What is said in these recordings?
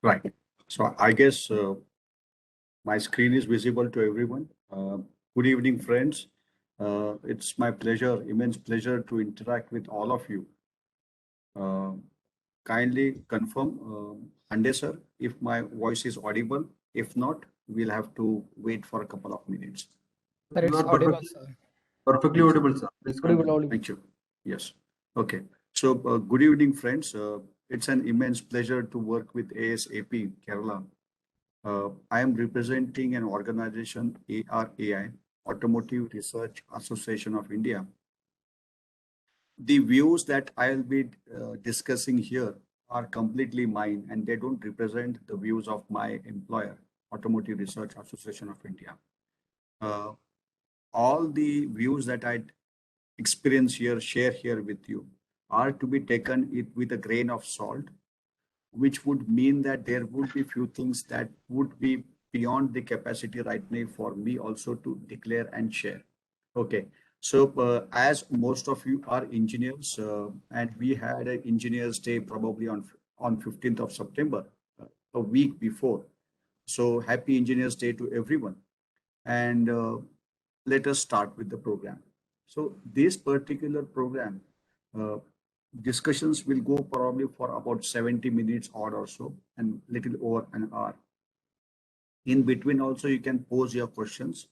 Right. So I guess my screen is visible to everyone. Good evening, friends. It's my pleasure, immense pleasure to interact with all of you. Uh, Kindly confirm, Ande sir, if my voice is audible. If not, we'll have to wait for a couple of minutes. Sir, You it's are audible, sir. perfectly Thank you. audible, sir. Please Audible, continue. audible. Thank you. Yes. Okay. So, good evening, friends. It's an immense pleasure to work with ASAP Kerala. I am representing an organization, ARAI, Automotive Research Association of India. The views that I'll be discussing here are completely mine and they don't represent the views of my employer, Automotive Research Association of India. Uh, all the views that I experience here, share here with you, are to be taken it with a grain of salt, which would mean that there would be few things that would be beyond the capacity right now for me also to declare and share. Okay. So as most of you are engineers, and we had an engineers day probably on 15th of September, a week before. So happy engineers day to everyone. And let us start with the program. So this particular program, uh, discussions will go probably for about 70 minutes odd or so and little over an hour. In between also you can pose your questions.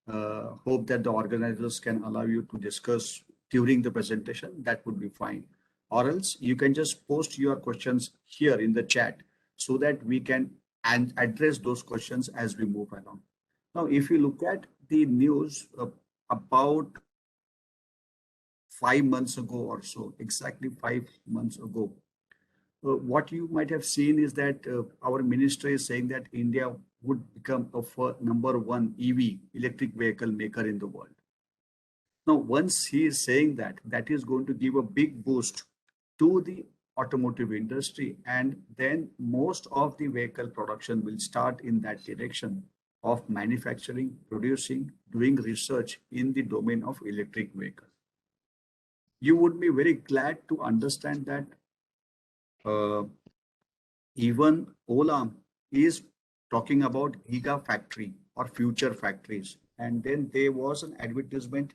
Hope that the organizers can allow you to discuss during the presentation. That would be fine. Or else you can just post your questions here in the chat so that we can address those questions as we move along. Now, if you look at the news about 5 months ago or so, exactly 5 months ago, what you might have seen is that our minister is saying that India would become a number one EV, electric vehicle maker in the world. Now, once he is saying that, that is going to give a big boost to the automotive industry, and then most of the vehicle production will start in that direction of manufacturing, producing, doing research in the domain of electric vehicle. You would be very glad to understand that uh, even Ola is talking about gigafactory or future factories. And then there was an advertisement,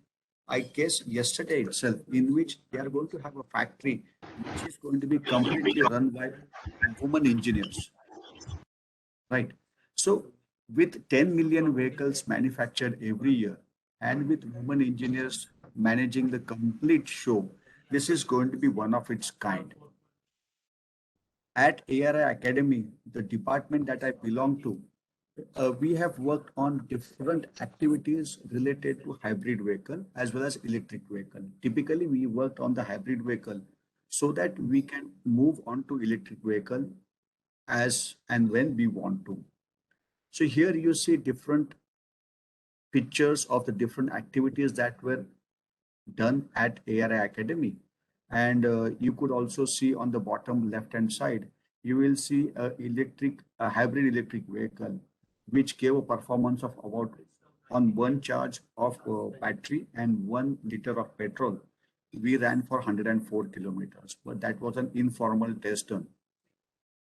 I guess yesterday itself, in which they are going to have a factory which is going to be completely run by women engineers, right? So with 10 million vehicles manufactured every year and with women engineers managing the complete show, this is going to be one of its kind. At ARI Academy, the department that I belong to, we have worked on different activities related to hybrid vehicle as well as electric vehicle. Typically, we worked on the hybrid vehicle so that we can move on to electric vehicle as and when we want to. So here you see different pictures of the different activities that were done at ARI Academy. And you could also see on the bottom left-hand side, you will see a hybrid electric vehicle, which gave a performance of about on one charge of battery and 1 liter of petrol. We ran for 104 kilometers, but that was an informal test done.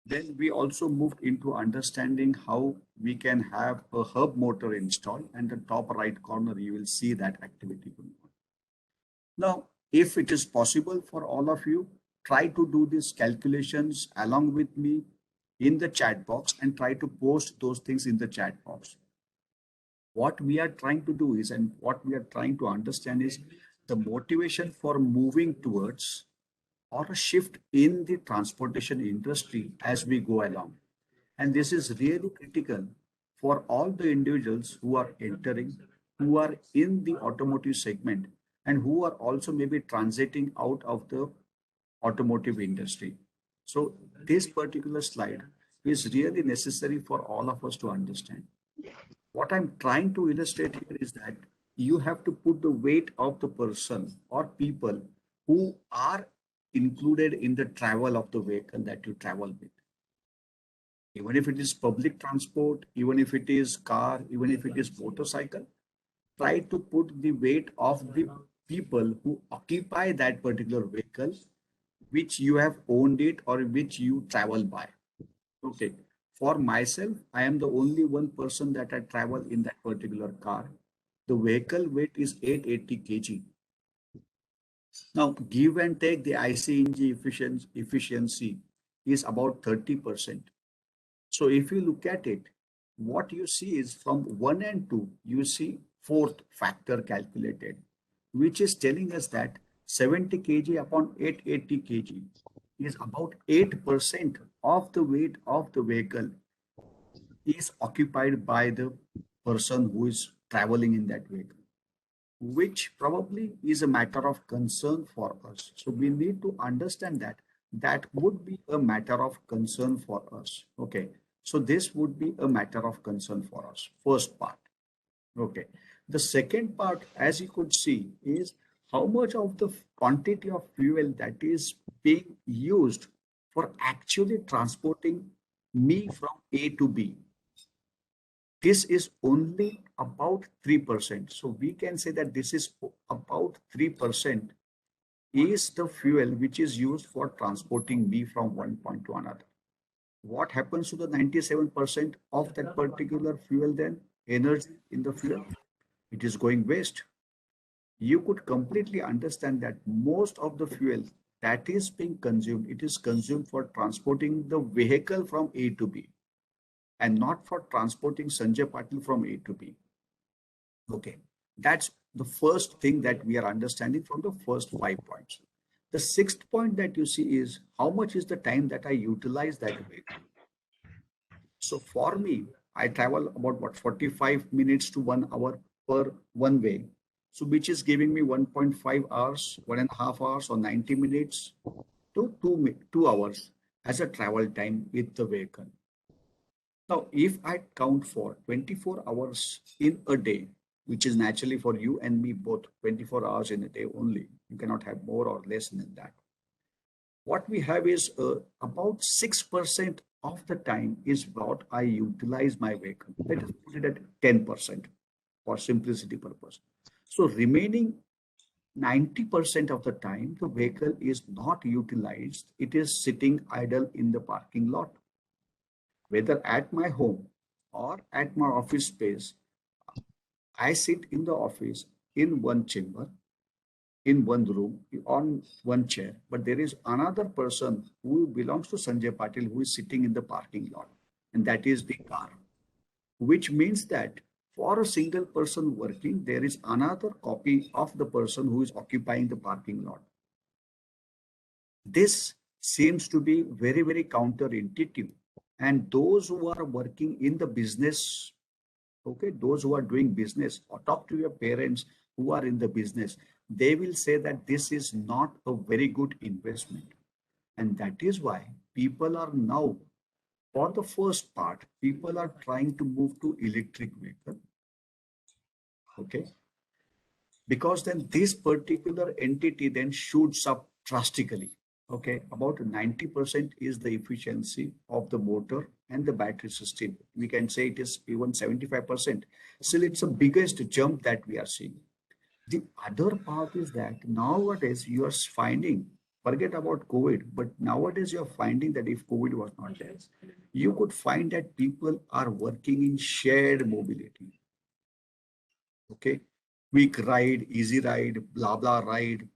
Then we also moved into understanding how we can have a hub motor installed, and the top right corner, you will see that activity going on. Now, if it is possible for all of you, try to do these calculations along with me in the chat box and try to post those things in the chat box. What we are trying to do is, and what we are trying to understand is the motivation for moving towards or a shift in the transportation industry as we go along. And this is really critical for all the individuals who are entering, who are in the automotive segment, and who are also maybe transiting out of the automotive industry. So this particular slide is really necessary for all of us to understand. What I'm trying to illustrate here is that you have to put the weight of the person or people who are included in the travel of the vehicle that you travel with. Even if it is public transport, even if it is car, even if it is motorcycle, try to put the weight of the people who occupy that particular vehicle, which you have owned it or which you travel by. Okay. For myself, I am the only one person that I travel in that particular car. The vehicle weight is 880 kg. Now, give and take, the ICNG efficiency is about 30%. So if you look at it, what you see is from 1 and 2, you see fourth factor calculated, which is telling us that 70 kg upon 880 kg is about 8% of the weight of the vehicle is occupied by the person who is traveling in that vehicle, which probably is a matter of concern for us. So we need to understand that that would be a matter of concern for us. Okay. So this would be a matter of concern for us. First part. Okay. The second part, as you could see, is how much of the quantity of fuel that is being used for actually transporting me from A to B. This is only about 3%. So we can say that this is about 3% is the fuel which is used for transporting me from one point to another. What happens to the 97% of that particular fuel then? Energy in the fuel? It is going waste. You could completely understand that most of the fuel that is being consumed, it is consumed for transporting the vehicle from A to B and not for transporting Sanjay Patil from A to B. Okay, that's the first thing that we are understanding from the first 5 points. The sixth point that you see is how much is the time that I utilize that vehicle. So for me, I travel about what 45 minutes to 1 hour per one way. So which is giving me 1.5 hours, 1.5 hours, or 90 minutes to 2 hours as a travel time with the vehicle. Now, if I count for 24 hours in a day, which is naturally for you and me both 24 hours in a day only, you cannot have more or less than that. What we have is about 6% of the time is what I utilize my vehicle. Let us put it at 10% for simplicity purpose. So remaining 90% of the time, the vehicle is not utilized. It is sitting idle in the parking lot. Whether at my home or at my office space, I sit in the office in one chamber, in one room, on one chair, but there is another person who belongs to Sanjay Patil who is sitting in the parking lot, and that is the car, which means that for a single person working, there is another copy of the person who is occupying the parking lot. This seems to be very, very counterintuitive. And those who are working in the business, okay, those who are doing business, or talk to your parents who are in the business, they will say that this is not a very good investment. And that is why people are now, for the first part, people are trying to move to electric vehicle. Okay. Because then this particular entity then shoots up drastically. Okay, about 90% is the efficiency of the motor and the battery system. We can say it is even 75%. Still, it's the biggest jump that we are seeing. The other part is that nowadays you are finding, forget about COVID, but nowadays you're finding that if COVID was not there, you could find that people are working in shared mobility. Okay, quick ride, easy ride, blah, blah ride.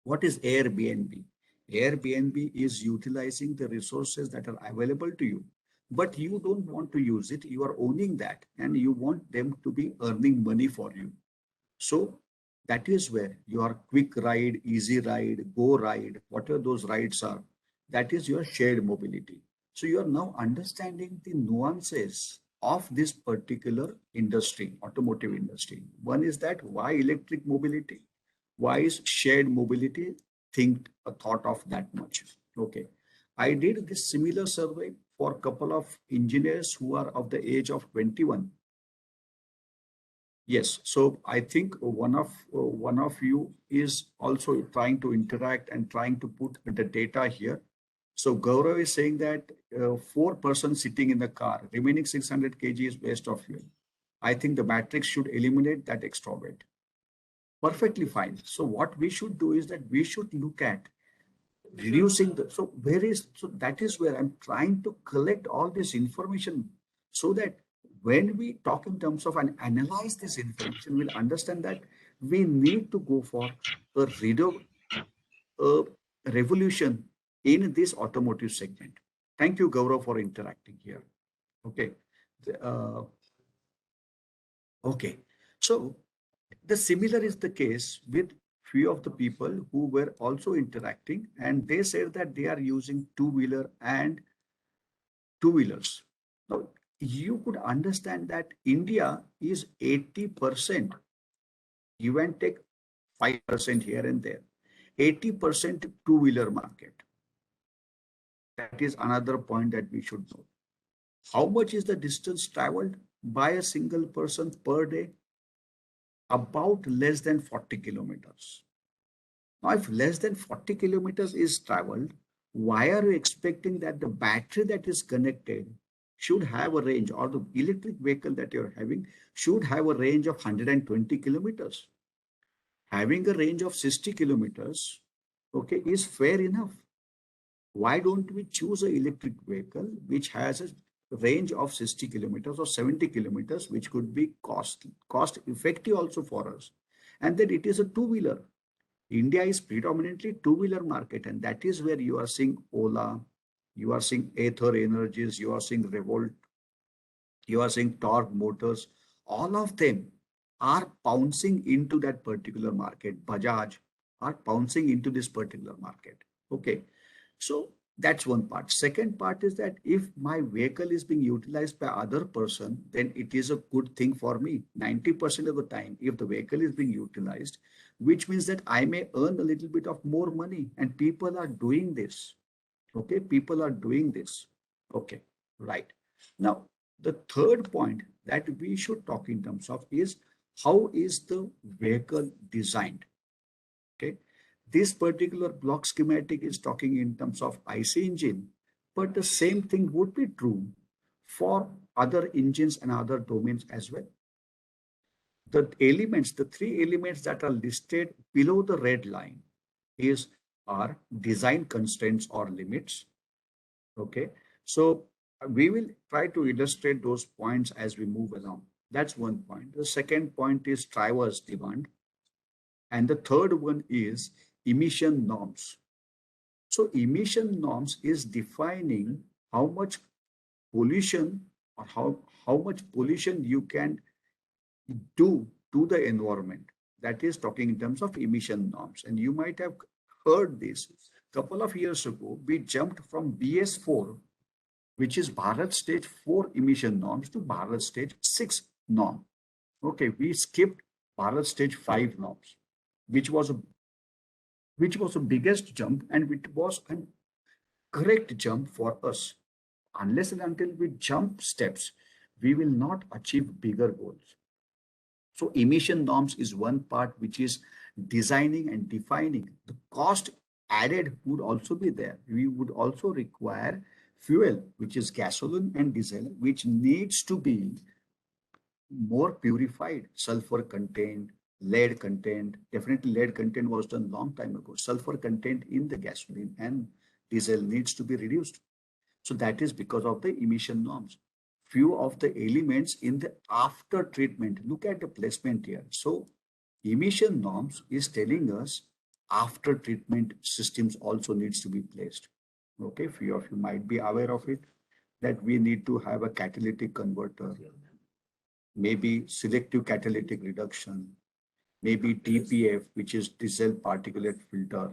What is Airbnb? Airbnb is utilizing the resources that are available to you, but you don't want to use it. You are owning that and you want them to be earning money for you. So that is where your quick ride, easy ride, go ride, whatever those rides are, that is your shared mobility. So you are now understanding the nuances of this particular industry, automotive industry. One is that why electric mobility? Why is shared mobility thought of that much? Okay. I did this similar survey for a couple of engineers who are of the age of 21. Yes, so I think one of you is also trying to interact and trying to put the data here. So Gaurav is saying that 4 persons sitting in the car, remaining 600 kg is waste of fuel. I think the matrix should eliminate that extra weight. Perfectly fine. So what we should do is that we should look at reducing the, so where is, so that is where I'm trying to collect all this information so that when we talk in terms of and analyze this information, we'll understand that we need to go for a, a revolution in this automotive segment. Thank you, Gaurav, for interacting here. Okay. Uh, okay. So the similar is the case with few of the people who were also interacting, and they said that they are using two-wheeler and two-wheelers. Now, you could understand that India is 80%, give and take 5% here and there, 80% two-wheeler market. That is another point that we should know. How much is the distance traveled by a single person per day? About less than 40 kilometers. Now, if less than 40 kilometers is traveled, why are you expecting that the battery that is connected should have a range, or the electric vehicle that you're having should have a range of 120 kilometers? Having a range of 60 kilometers, okay, is fair enough. Why don't we choose an electric vehicle which has a range of 60 kilometers or 70 kilometers, which could be cost effective also for us, and then it is a two-wheeler. India is predominantly two-wheeler market, and that is where you are seeing Ola, you are seeing Ather Energies, you are seeing Revolt, you are seeing Torque Motors. All of them are pouncing into that particular market. Bajaj are pouncing into this particular market. Okay, so that's one part. Second part is that if my vehicle is being utilized by other person, then it is a good thing for me. 90% of the time, if the vehicle is being utilized, which means that I may earn a little bit of more money, and people are doing this. Okay, people are doing this. Okay, right. Now, the third point that we should talk in terms of is how is the vehicle designed? Okay, this particular block schematic is talking in terms of IC engine, but the same thing would be true for other engines and other domains as well. The elements, the three elements that are listed below the red line is are design constraints or limits. Okay, so we will try to illustrate those points as we move along. That's one point. The second point is drivers demand. And the third one is emission norms. So emission norms is defining how much pollution or how much pollution you can do to the environment. That is talking in terms of emission norms. And you might have heard this. A couple of years ago, we jumped from BS4, which is Bharat Stage 4 emission norms, to Bharat Stage 6 norm. Okay, we skipped Bharat Stage 5 norms, which was a biggest jump, and it was a correct jump for us. Unless and until we jump steps, we will not achieve bigger goals. So emission norms is one part which is designing and defining. The cost added would also be there. We would also require fuel, which is gasoline and diesel, which needs to be more purified, sulfur content, lead content. Definitely lead content was done long time ago. Sulfur content in the gasoline and diesel needs to be reduced. So that is because of the emission norms. Few of the elements in the after treatment, look at the placement here. So emission norms is telling us after treatment systems also needs to be placed. Okay, few of you might be aware of it, that we need to have a catalytic converter, maybe selective catalytic reduction, maybe DPF, which is diesel particulate filter.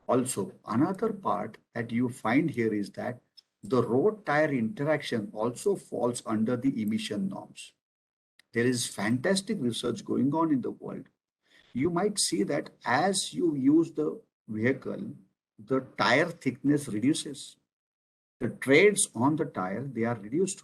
Also, another part that you find here is that the road tire interaction also falls under the emission norms. There is fantastic research going on in the world. You might see that as you use the vehicle, the tire thickness reduces. The treads on the tire, they are reduced.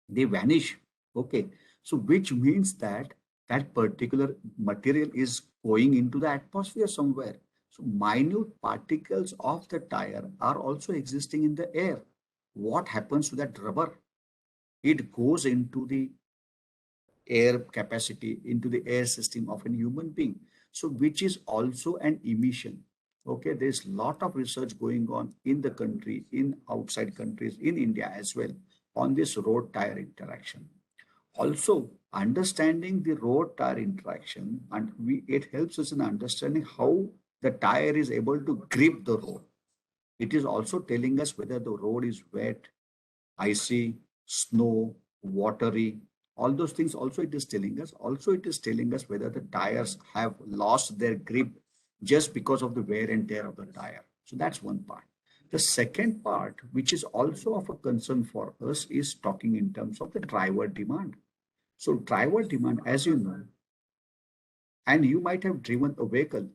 They vanish. Okay. So which means that that particular material is going into the atmosphere somewhere. So minute particles of the tire are also existing in the air. What happens to that rubber? It goes into the air capacity, into the air system of a human being. So which is also an emission. Okay, there's a lot of research going on in the country, in outside countries, in India as well, on this road tire interaction. Also, understanding the road tire interaction, and it helps us in understanding how the tire is able to grip the road. It is also telling us whether the road is wet, icy, snow, watery, all those things also it is telling us. Also, it is telling us whether the tires have lost their grip just because of the wear and tear of the tire. So that's one part. The second part, which is also of a concern for us, is talking in terms of the driver demand. So driver demand, as you know, and you might have driven a vehicle,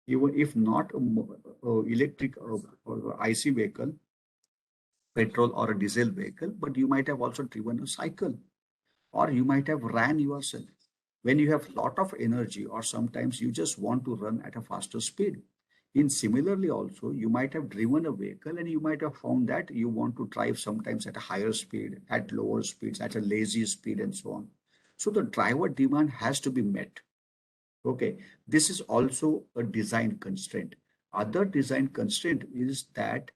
even if not a electric or IC vehicle, petrol or a diesel vehicle, but you might have also driven a cycle, or you might have ran yourself. When you have lot of energy, or sometimes you just want to run at a faster speed. In similarly also, you might have driven a vehicle and you might have found that you want to drive sometimes at a higher speed, at lower speeds, at a lazy speed and so on. So the driver demand has to be met. Okay, this is also a design constraint. Other design constraint is that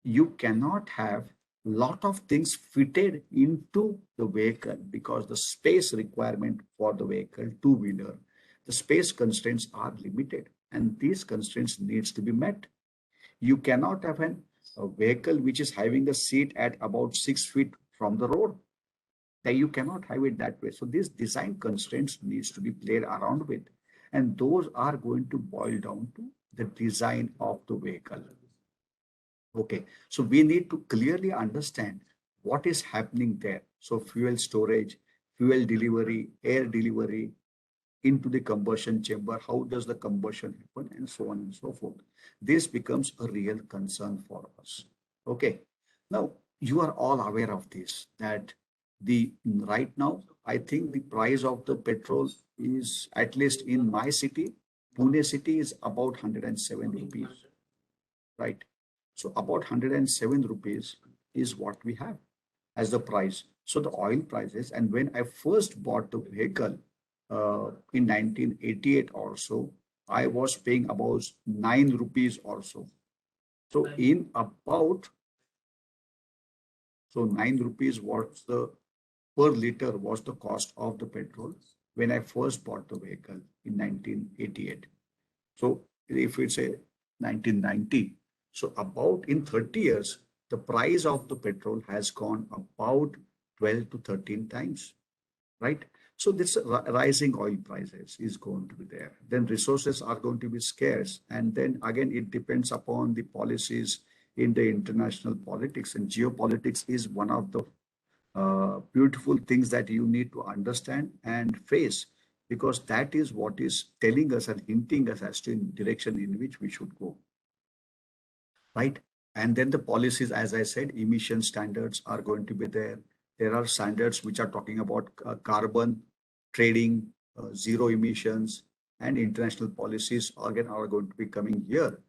you cannot have lot of things fitted into the vehicle because the space requirement for the vehicle, two-wheeler, the space constraints are limited and these constraints needs to be met. You cannot have a vehicle which is having a seat at about 6 feet from the road. That you cannot have it that way. So these design constraints needs to be played around with. And those are going to boil down to the design of the vehicle. Okay, so we need to clearly understand what is happening there. So fuel storage, fuel delivery, air delivery into the combustion chamber, how does the combustion happen, and so on and so forth. This becomes a real concern for us. Okay, now you are all aware of this, that the right now, I think the price of the petrol is, at least in my city, Pune city, is about 107 rupees, right? So about 107 rupees is what we have as the price. So the oil prices, and when I first bought the vehicle in 1988 or so, I was paying about 9 rupees or so. So in about, so 9 rupees was the per liter was the cost of the petrol when I first bought the vehicle in 1988. So if it's a 1990, so about in 30 years, the price of the petrol has gone about 12 to 13 times, right? So this rising oil prices is going to be there. Then resources are going to be scarce. And then again, it depends upon the policies in the international politics, and geopolitics is one of the beautiful things that you need to understand and face, because that is what is telling us and hinting us as to in direction in which we should go, right? And then the policies, as I said, emission standards are going to be there. There are standards which are talking about carbon trading, zero emissions, and international policies again are going to be coming here.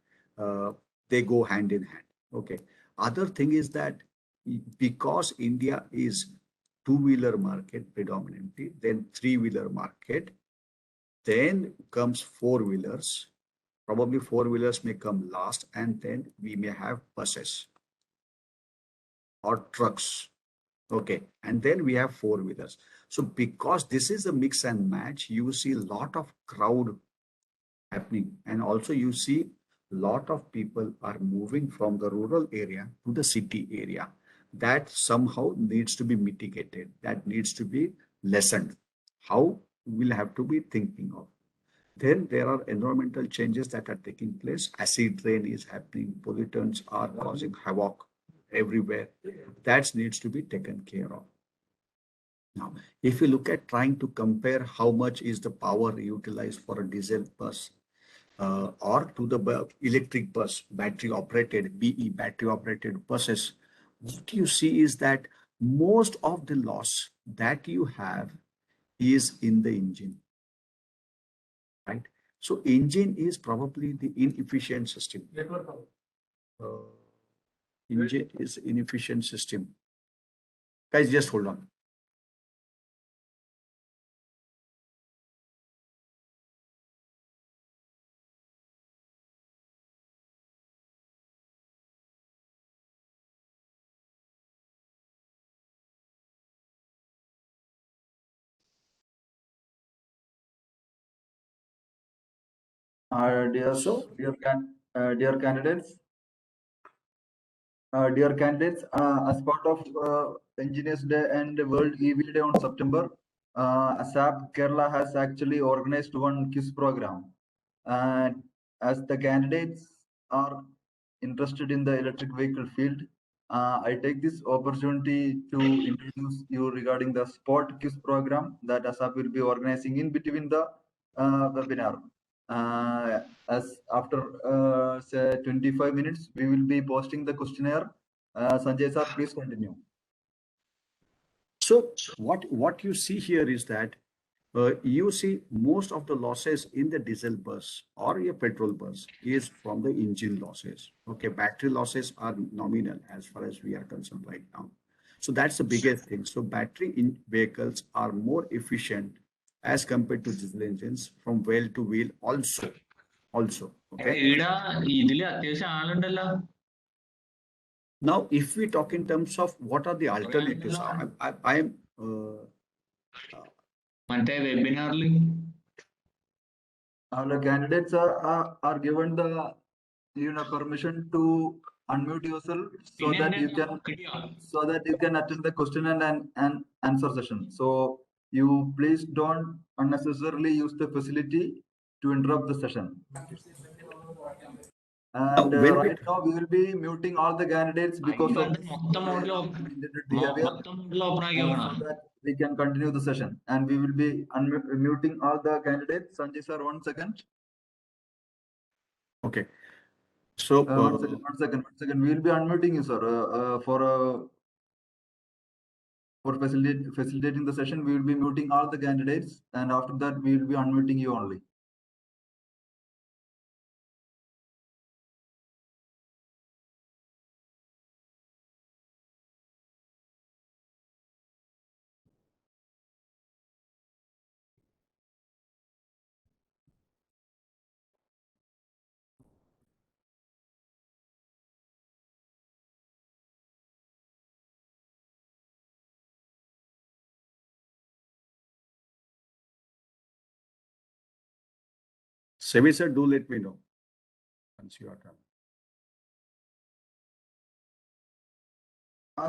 They go hand in hand. Okay. Other thing is that because India is two-wheeler market predominantly, then three-wheeler market, then comes four-wheelers. Probably four-wheelers may come last, and then we may have buses or trucks. Okay, and then we have four-wheelers. So because this is a mix and match, you see a lot of crowd happening, and also you see a lot of people are moving from the rural area to the city area. That somehow needs to be mitigated, that needs to be lessened. How? We'll have to be thinking of. Then there are environmental changes that are taking place. Acid rain is happening, pollutants are causing havoc everywhere. That needs to be taken care of. Now, if you look at trying to compare how much is the power utilized for a diesel bus or to the electric bus, battery operated, BE, battery operated buses, what you see is that most of the loss that you have is in the engine, right? So engine is probably the inefficient system. Uh, engine is inefficient system. Guys, just hold on. So, Dear candidates, as part of Engineers Day and World EV Day on September, ASAP Kerala has actually organized one quiz program. And as the candidates are interested in the electric vehicle field, I take this opportunity to introduce you regarding the sport quiz program that ASAP will be organizing in between the webinar. As after say 25 minutes, we will be posting the questionnaire. Sanjay sir, please continue. so what you see here is that you see most of the losses in the diesel bus or a petrol bus is from the engine losses. Okay, battery losses are nominal as far as we are concerned right now. So that's the biggest thing. So battery in vehicles are more efficient as compared to diesel engines from well to wheel also. Okay. Now, if we talk in terms of what are the alternatives, I am The candidates are given the permission to unmute yourself so that you can attend the question and answer session. So you please don't unnecessarily use the facility to interrupt the session. And right now we will be muting all the candidates because of behavior, so that we can continue the session. And we will be muting all the candidates. Sanjay sir, 1 second. okay. So one second. We will be unmuting you, sir, for facilitating the session. We will be muting all the candidates, and after that, we will be unmuting you only. Sevi sir, do let me know once you are done.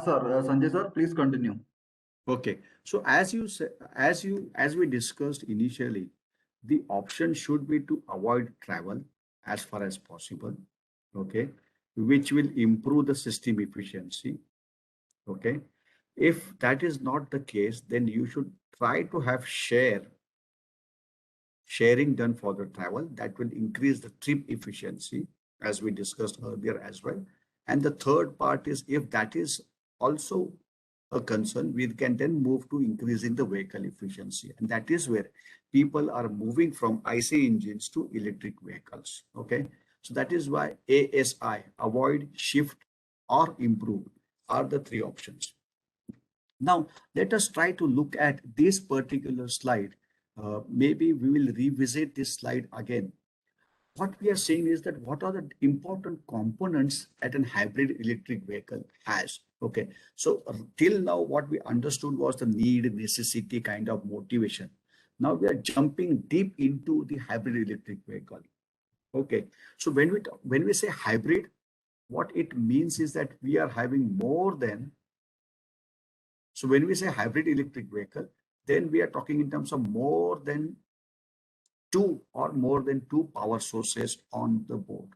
Sir, Sanjay sir, please continue. Okay. So as you say, as we discussed initially, the option should be to avoid travel as far as possible. Okay, which will improve the system efficiency. Okay. If that is not the case, then you should try to have sharing done for the travel. That will increase the trip efficiency, as we discussed earlier as well. And the third part is, if that is also a concern, we can then move to increasing the vehicle efficiency. And that is where people are moving from IC engines to electric vehicles. Okay. So that is why ASI, avoid, shift, or improve, are the three options. Now, let us try to look at this particular slide. Maybe we will revisit this slide again. What we are saying is that what are the important components that an hybrid electric vehicle has. Okay, so till now what we understood was the need, necessity kind of motivation. Now we are jumping deep into the hybrid electric vehicle. Okay, so when we say hybrid, what it means is that we are having more than. So when we say hybrid electric vehicle, then we are talking in terms of more than two power sources on the board.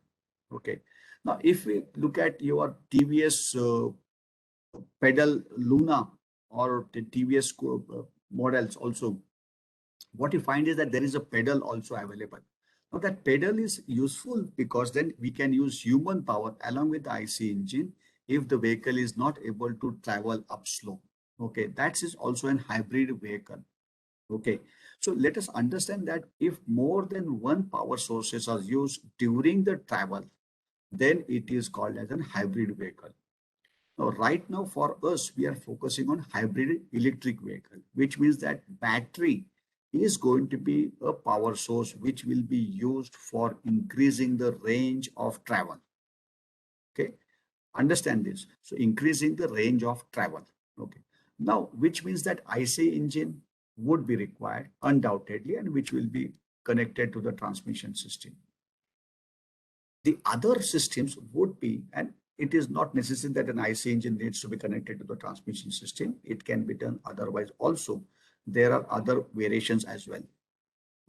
Okay. Now, if we look at your TVS pedal Luna or the TVS models also, what you find is that there is a pedal also available. Now that pedal is useful because then we can use human power along with the IC engine if the vehicle is not able to travel up slope. Okay, that is also an hybrid vehicle. Okay, so let us understand that if more than one power sources are used during the travel, then it is called as a hybrid vehicle. Now, right now for us, we are focusing on hybrid electric vehicle, which means that battery is going to be a power source which will be used for increasing the range of travel. Okay, understand this. So increasing the range of travel. Okay, now which means that IC engine would be required undoubtedly, and which will be connected to the transmission system. The other systems would be, and it is not necessary that an IC engine needs to be connected to the transmission system. It can be done otherwise also. There are other variations as well.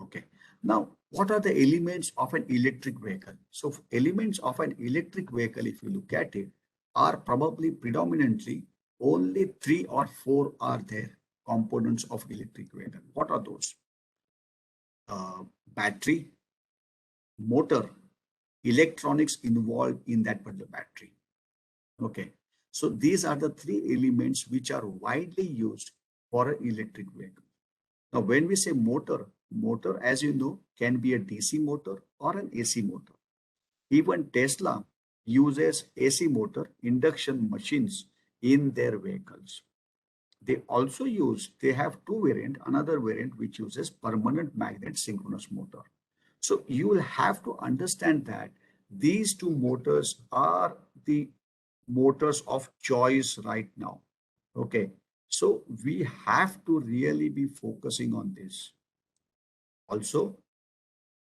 Okay. Now, what are the elements of an electric vehicle? So elements of an electric vehicle, if you look at it, are probably predominantly only 3 or 4 are there components of electric vehicle. What are those? Battery, motor, electronics involved in that particular battery. Okay. So these are the 3 elements which are widely used for an electric vehicle. Now, when we say motor, as you know, can be a DC motor or an AC motor. Even Tesla uses AC motor induction machines in their vehicles. They have 2 variants, another variant which uses permanent magnet synchronous motor. So you will have to understand that these 2 motors are the motors of choice right now. Okay. So we have to really be focusing on this. Also,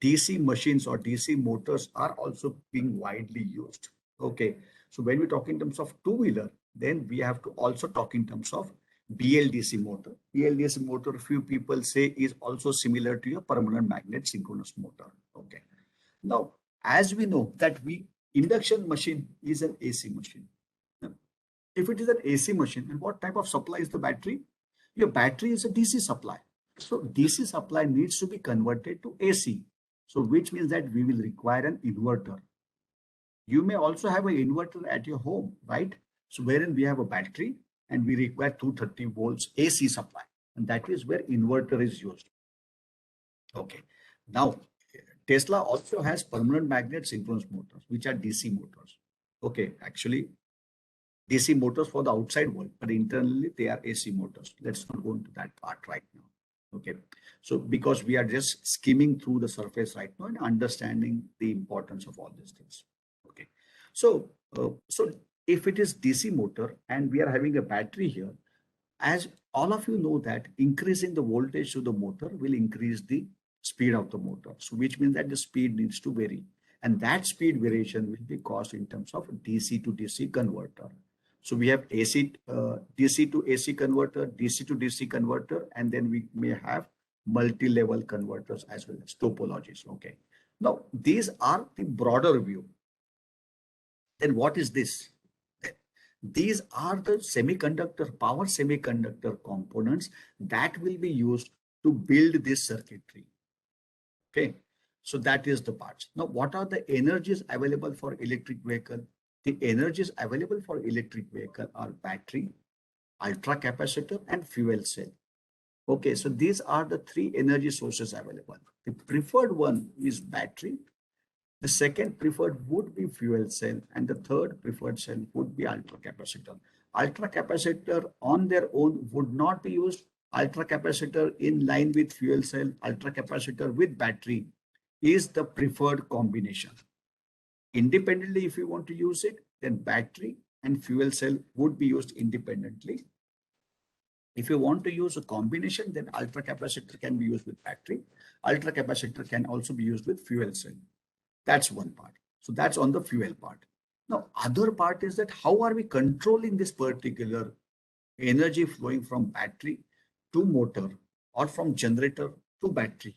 DC machines or DC motors are also being widely used. Okay. So when we talk in terms of two-wheeler, then we have to also talk in terms of BLDC motor. BLDC motor, few people say, is also similar to a permanent magnet synchronous motor. Okay. Now, as we know that induction machine is an AC machine. If it is an AC machine, and what type of supply is the battery? Your battery is a DC supply. So DC supply needs to be converted to AC. So which means that we will require an inverter. You may also have an inverter at your home, right? So wherein we have a battery and we require 230 volts AC supply. And that is where inverter is used. Okay. Now, Tesla also has permanent magnet synchronous motors, which are DC motors. Okay. Actually, DC motors for the outside world, but internally they are AC motors. Let's not go into that part right now. Okay. So because we are just skimming through the surface right now and understanding the importance of all these things. Okay. So if it is DC motor and we are having a battery here, as all of you know that increasing the voltage to the motor will increase the speed of the motor. So which means that the speed needs to vary. And that speed variation will be caused in terms of DC to DC converter. So we have DC to AC converter, DC to DC converter, and then we may have multi-level converters as well as topologies. Okay. Now, these are the broader view. Then what is this? These are the power semiconductor components that will be used to build this circuitry. Okay. So that is the parts. Now, what are the energies available for electric vehicle? The energies available for electric vehicle are battery, ultra capacitor, and fuel cell. Okay, so these are the 3 energy sources available. The preferred one is battery. The second preferred would be fuel cell, and the third preferred cell would be ultra capacitor. Ultra capacitor on their own would not be used. Ultra capacitor in line with fuel cell, ultra capacitor with battery is the preferred combination. Independently, if you want to use it, then battery and fuel cell would be used independently. If you want to use a combination, then ultra capacitor can be used with battery. Ultra capacitor can also be used with fuel cell. That's one part. So that's on the fuel part. Now, other part is that how are we controlling this particular energy flowing from battery to motor or from generator to battery?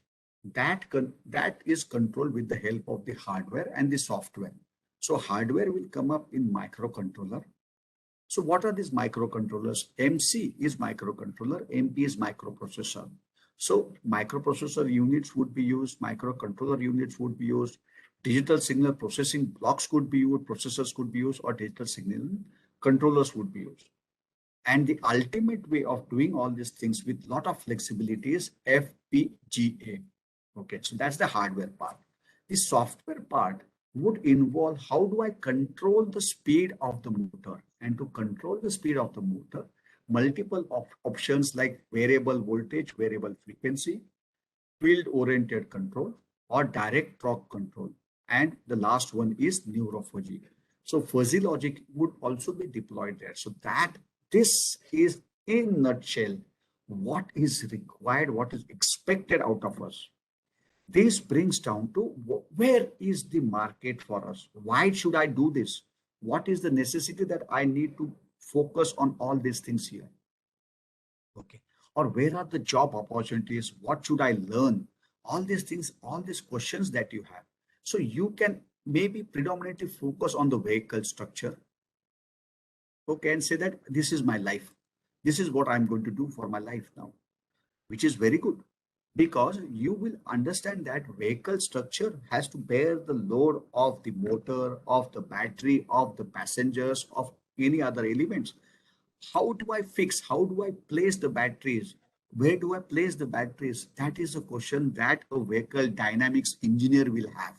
That is controlled with the help of the hardware and the software. So hardware will come up in microcontroller. So what are these microcontrollers? MC is microcontroller, MP is microprocessor. So microprocessor units would be used, microcontroller units would be used, digital signal processing blocks could be used, processors could be used, or digital signal controllers would be used. And the ultimate way of doing all these things with a lot of flexibility is FPGA. Okay, so that's the hardware part. The software part would involve how do I control the speed of the motor, and to control the speed of the motor, multiple options like variable voltage, variable frequency, field oriented control, or direct torque control. And the last one is neurophagy. So fuzzy logic would also be deployed there. So this is in a nutshell what is required, what is expected out of us. This brings down to where is the market for us? Why should I do this? What is the necessity that I need to focus on all these things here? Okay. Or where are the job opportunities? What should I learn? All these things, all these questions that you have. So you can maybe predominantly focus on the vehicle structure. Okay. And say that this is my life. This is what I'm going to do for my life now, which is very good because you will understand that vehicle structure has to bear the load of the motor, of the battery, of the passengers, of any other elements. How do I fix? How do I place the batteries? Where do I place the batteries? That is a question that a vehicle dynamics engineer will have.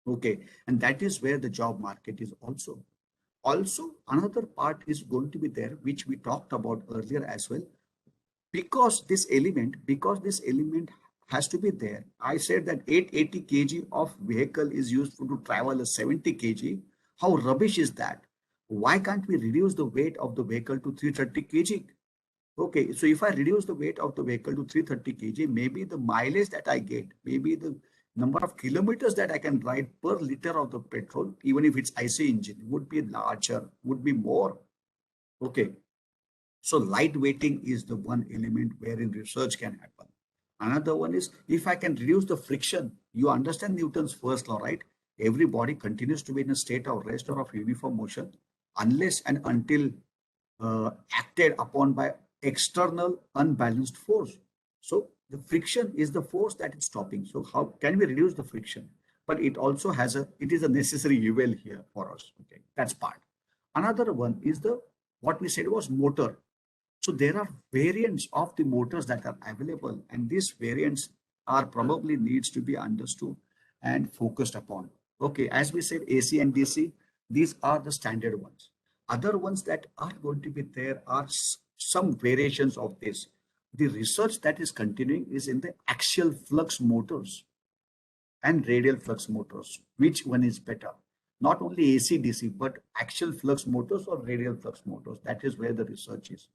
Okay. And that is where the job market is also. Also, another part is going to be there, which we talked about earlier as well. Because this element has to be there. I said that 880 kg of vehicle is used to travel a 70 kg. How rubbish is that? Why can't we reduce the weight of the vehicle to 330 kg? Okay, so if I reduce the weight of the vehicle to 330 kg, maybe the mileage that I get, maybe the number of kilometers that I can ride per liter of the petrol, even if it's IC engine, would be larger, would be more. Okay, so light weighting is the one element wherein research can happen. Another one is if I can reduce the friction. You understand Newton's first law, right? Every body continues to be in a state of rest or of uniform motion unless and until acted upon by external unbalanced force. So the friction is the force that is stopping. So how can we reduce the friction? But it also has it is a necessary evil here for us. Okay, that's part. Another one is the what we said was motor. So there are variants of the motors that are available, and these variants are probably needs to be understood and focused upon. Okay, as we said, AC and DC, these are the standard ones. Other ones that are going to be there are some variations of this. The research that is continuing is in the axial flux motors and radial flux motors. Which one is better? Not only AC, DC, but axial flux motors or radial flux motors. That is where the research is.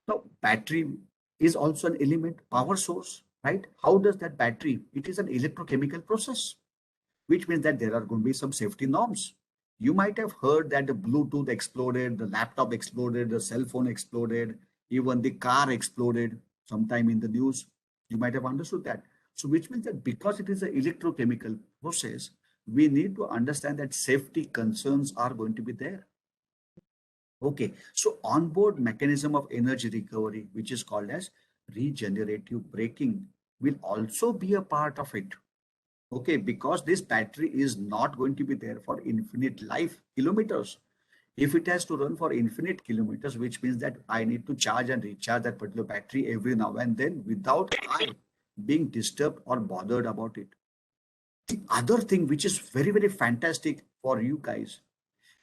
Now, battery is also an element, power source, right? How does that battery? It is an electrochemical process, which means that there are going to be some safety norms. You might have heard that the Bluetooth exploded, the laptop exploded, the cell phone exploded, even the car exploded sometime in the news. You might have understood that. So, which means that because it is an electrochemical process, we need to understand that safety concerns are going to be there. Okay, so onboard mechanism of energy recovery, which is called as regenerative braking, will also be a part of it. Okay, because this battery is not going to be there for infinite life kilometers. If it has to run for infinite kilometers, which means that I need to charge and recharge that particular battery every now and then without I being disturbed or bothered about it. The other thing which is very, very fantastic for you guys,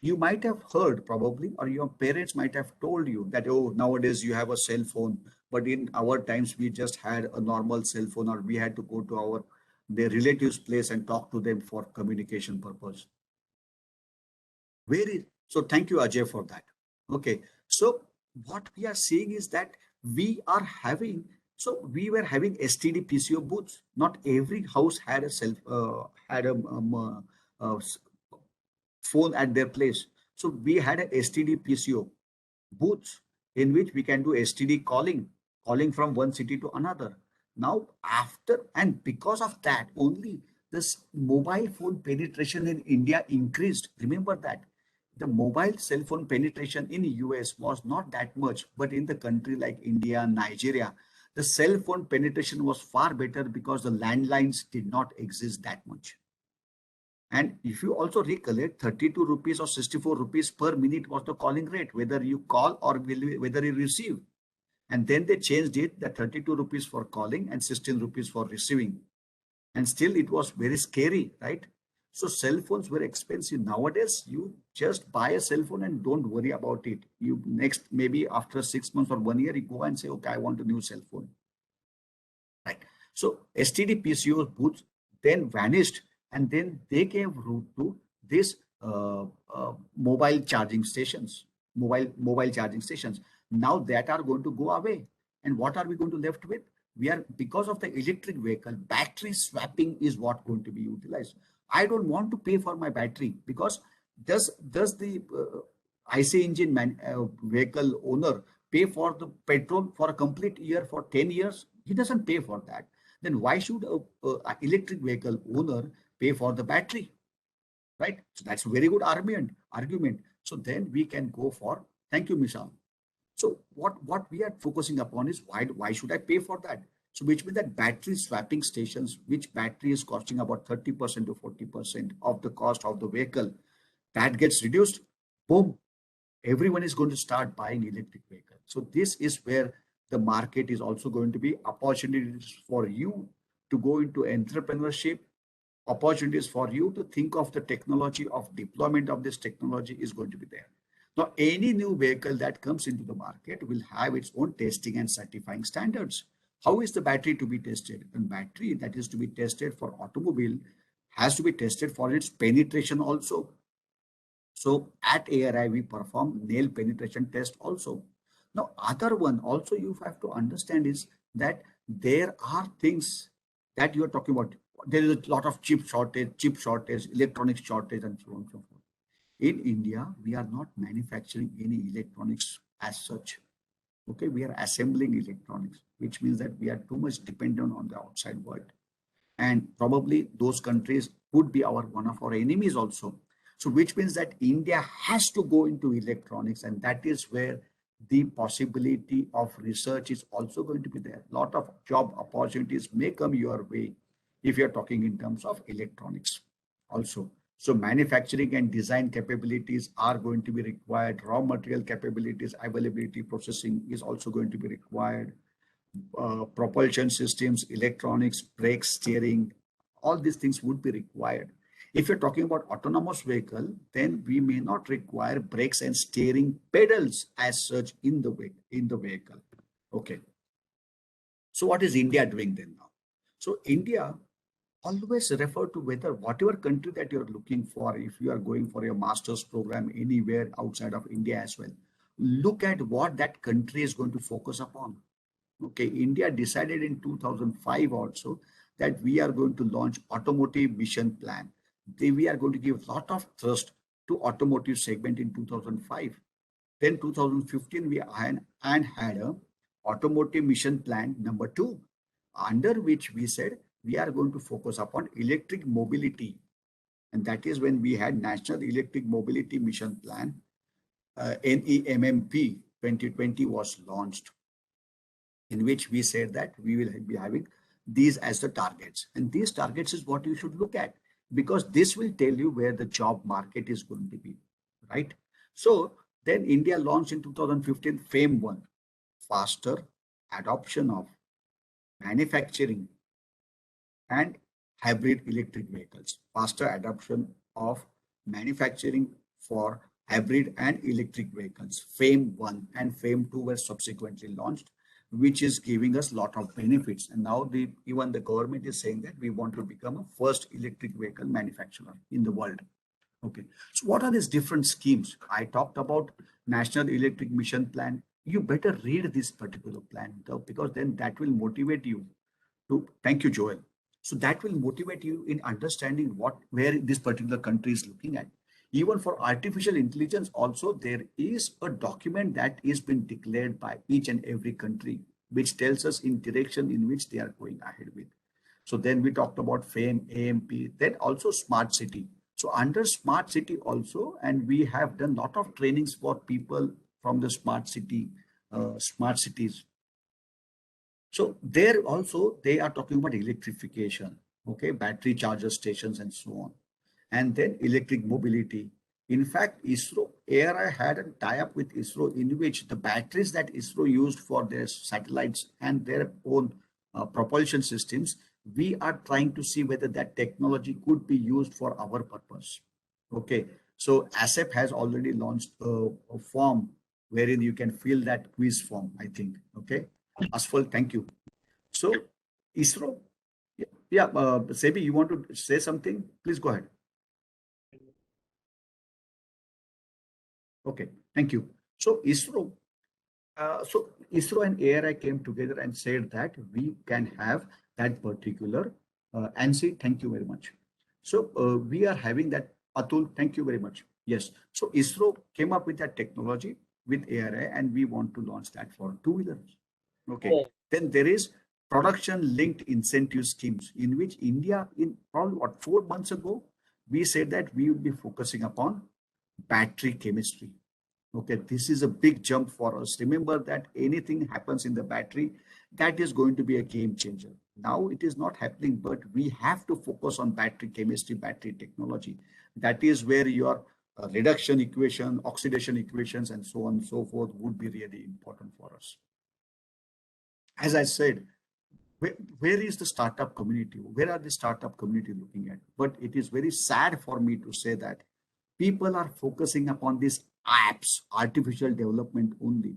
you might have heard probably, or your parents might have told you that, oh, nowadays you have a cell phone, but in our times we just had a normal cell phone, or we had to go to their relatives' place and talk to them for communication purpose. So thank you, Ajay, for that. Okay, so what we are seeing is that we are having, so we were having STD PCO booths. Not every house had a phone at their place. So we had a STD PCO booths in which we can do STD calling from one city to another. Now, after and because of that, only this mobile phone penetration in India increased. Remember that the mobile cell phone penetration in US was not that much, but in the country like India, Nigeria, the cell phone penetration was far better because the landlines did not exist that much. And if you also recollect, 32 rupees or 64 rupees per minute was the calling rate, whether you call or whether you receive. And then they changed it, the 32 rupees for calling and 16 rupees for receiving. And still it was very scary, right? So cell phones were expensive. Nowadays, you just buy a cell phone and don't worry about it. You next, maybe after 6 months or 1 year, you go and say, okay, I want a new cell phone. Right. So STD PCO booths then vanished, and then they gave root to this mobile charging stations, mobile charging stations. Now that are going to go away. And what are we going to left with? because of the electric vehicle, battery swapping is what going to be utilized. I don't want to pay for my battery because does the IC engine vehicle owner pay for the petrol for a complete year for 10 years? He doesn't pay for that. Then why should a electric vehicle owner pay for the battery? Right? So that's a very good argument. So then we can go for, thank you, Mishal. So what we are focusing upon is why should I pay for that? So which means that battery swapping stations, which battery is costing about 30% to 40% of the cost of the vehicle, that gets reduced. Boom, everyone is going to start buying electric vehicles. So this is where the market is also going to be opportunities for you to go into entrepreneurship, opportunities for you to think of the technology of deployment of this technology is going to be there. Now, any new vehicle that comes into the market will have its own testing and certifying standards. How is the battery to be tested? And battery that is to be tested for automobile has to be tested for its penetration also. So at ARI, we perform nail penetration test also. Now, other one also you have to understand is that there are things that you are talking about. There is a lot of chip shortage, electronics shortage, and so on and so forth. In India, we are not manufacturing any electronics as such. Okay, we are assembling electronics, which means that we are too much dependent on the outside world. And probably those countries could be one of our enemies also. So which means that India has to go into electronics, and that is where the possibility of research is also going to be there. A lot of job opportunities may come your way if you're talking in terms of electronics also. So manufacturing and design capabilities are going to be required. Raw material capabilities, availability, processing is also going to be required. Propulsion systems, electronics, brakes, steering, all these things would be required. If you're talking about autonomous vehicle, then we may not require brakes and steering pedals as such in the vehicle. Okay. So what is India doing then now? So India always refer to whether whatever country that you're looking for, if you are going for your master's program anywhere outside of India as well, look at what that country is going to focus upon. Okay, India decided in 2005 also that we are going to launch automotive mission plan. We are going to give a lot of thrust to automotive segment in 2005. Then 2015 we had a automotive mission plan number 2, under which we said we are going to focus upon electric mobility. And that is when we had National Electric Mobility Mission Plan, NEMMP 2020 was launched, in which we said that we will be having these as the targets. And these targets is what you should look at, because this will tell you where the job market is going to be, right? So then India launched in 2015 FAME1, faster adoption of manufacturing and hybrid electric vehicles, faster adoption of manufacturing for hybrid and electric vehicles. FAME1 and FAME2 were subsequently launched, which is giving us a lot of benefits. And now even the government is saying that we want to become a first electric vehicle manufacturer in the world. Okay, so what are these different schemes? I talked about National Electric Mission Plan. You better read this particular plan, though, because then that will motivate you to, thank you, Joel. So that will motivate you in understanding where this particular country is looking at. Even for artificial intelligence also, there is a document that is been declared by each and every country, which tells us in direction in which they are going ahead with. So then we talked about FAME, AMP, then also smart city. So under smart city also, and we have done a lot of trainings for people from the smart cities. So there also, they are talking about electrification, okay, battery charger stations and so on. And then electric mobility. In fact, ARI had a tie-up with ISRO in which the batteries that ISRO used for their satellites and their own propulsion systems, we are trying to see whether that technology could be used for our purpose. Okay, so ASEP has already launched a form wherein you can fill that quiz form, I think. Okay, Asfal, thank you. So ISRO, yeah, Sebi, you want to say something? Please go ahead. Okay, thank you. So ISRO So ISRO and ARI came together and said that we can have that particular ANSI. Thank you very much. So we are having that. Atul, thank you very much. Yes. So ISRO came up with that technology with ARI, and we want to launch that for two-wheelers. Okay. Right. Then there is production linked incentive schemes in which India, in probably what 4 months ago, we said that we would be focusing upon battery chemistry. Okay, this is a big jump for us. Remember that anything happens in the battery, that is going to be a game changer. Now it is not happening, but we have to focus on battery chemistry, battery technology. That is where your reduction equation, oxidation equations, and so on and so forth would be really important for us. As I said, where is the startup community? Where are the startup community looking at? But it is very sad for me to say that people are focusing upon these apps, artificial development only.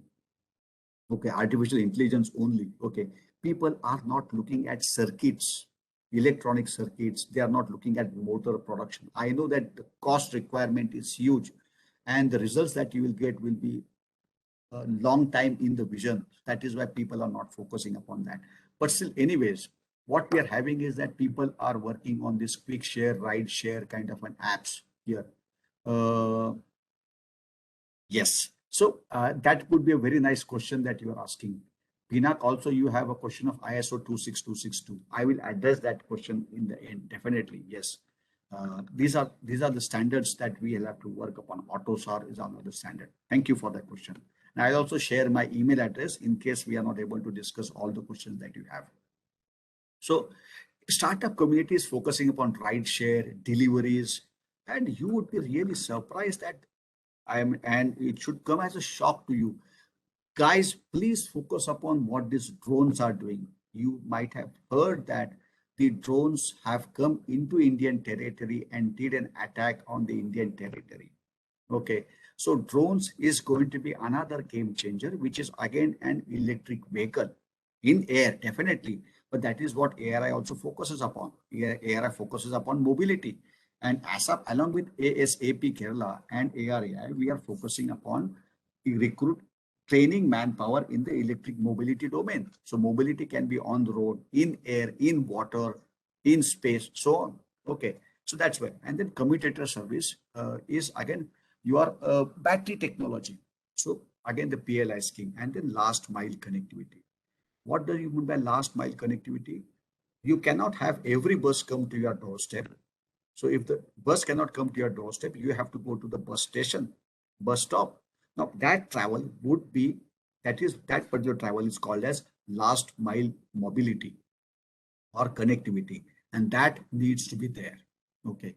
Okay, artificial intelligence only. Okay, people are not looking at circuits, electronic circuits. They are not looking at motor production. I know that the cost requirement is huge, and the results that you will get will be a long time in the vision. That is why people are not focusing upon that. But still, anyways, what we are having is that people are working on this quick share, ride share kind of an apps here. Yes. So that would be a very nice question that you are asking. Pinak, also you have a question of ISO 26262. I will address that question in the end, definitely. Yes. These are the standards that we will have to work upon. AUTOSAR is another standard. Thank you for that question. And I'll also share my email address in case we are not able to discuss all the questions that you have. So startup community is focusing upon ride share, deliveries, and you would be really surprised that and it should come as a shock to you. Guys, please focus upon what these drones are doing. You might have heard that the drones have come into Indian territory and did an attack on the Indian territory. Okay, so drones is going to be another game changer, which is again an electric vehicle in air, definitely. But that is what ARI also focuses upon. ARI focuses upon mobility. And ASAP, along with ASAP Kerala and ARAI, we are focusing upon recruit training manpower in the electric mobility domain. So mobility can be on the road, in air, in water, in space, so on. Okay, so that's where. And then commutator service is again your battery technology. So again, the PLI scheme, and then last mile connectivity. What do you mean by last mile connectivity? You cannot have every bus come to your doorstep. So if the bus cannot come to your doorstep, you have to go to the bus station, bus stop. Now that travel would be, that particular travel is called as last mile mobility or connectivity, and that needs to be there. Okay.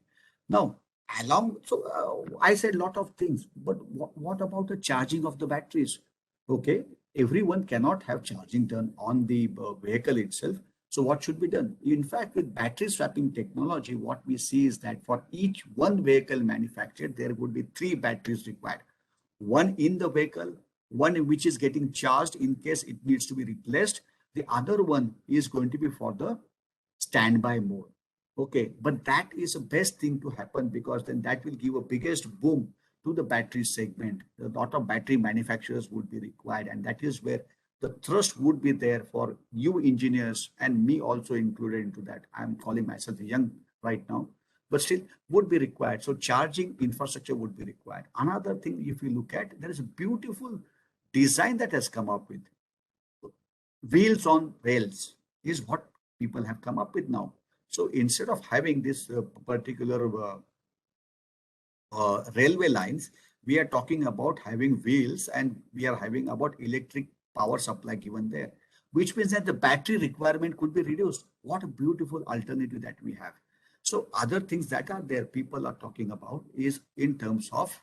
Now, I said a lot of things, but what about the charging of the batteries? Okay. Everyone cannot have charging done on the vehicle itself. So what should be done? In fact, with battery swapping technology, what we see is that for each one vehicle manufactured, there would be 3 batteries required. One in the vehicle, one which is getting charged in case it needs to be replaced. The other one is going to be for the standby mode. Okay, but that is the best thing to happen, because then that will give a biggest boom to the battery segment. A lot of battery manufacturers would be required, and that is where the thrust would be there for you engineers and me also included into that. I'm calling myself young right now, but still would be required. So charging infrastructure would be required. Another thing, if you look at, there is a beautiful design that has come up with. Wheels on rails is what people have come up with now. So instead of having this particular railway lines, we are talking about having wheels, and we are having about electric power supply given there, which means that the battery requirement could be reduced. What a beautiful alternative that we have. So other things that are there, people are talking about is in terms of,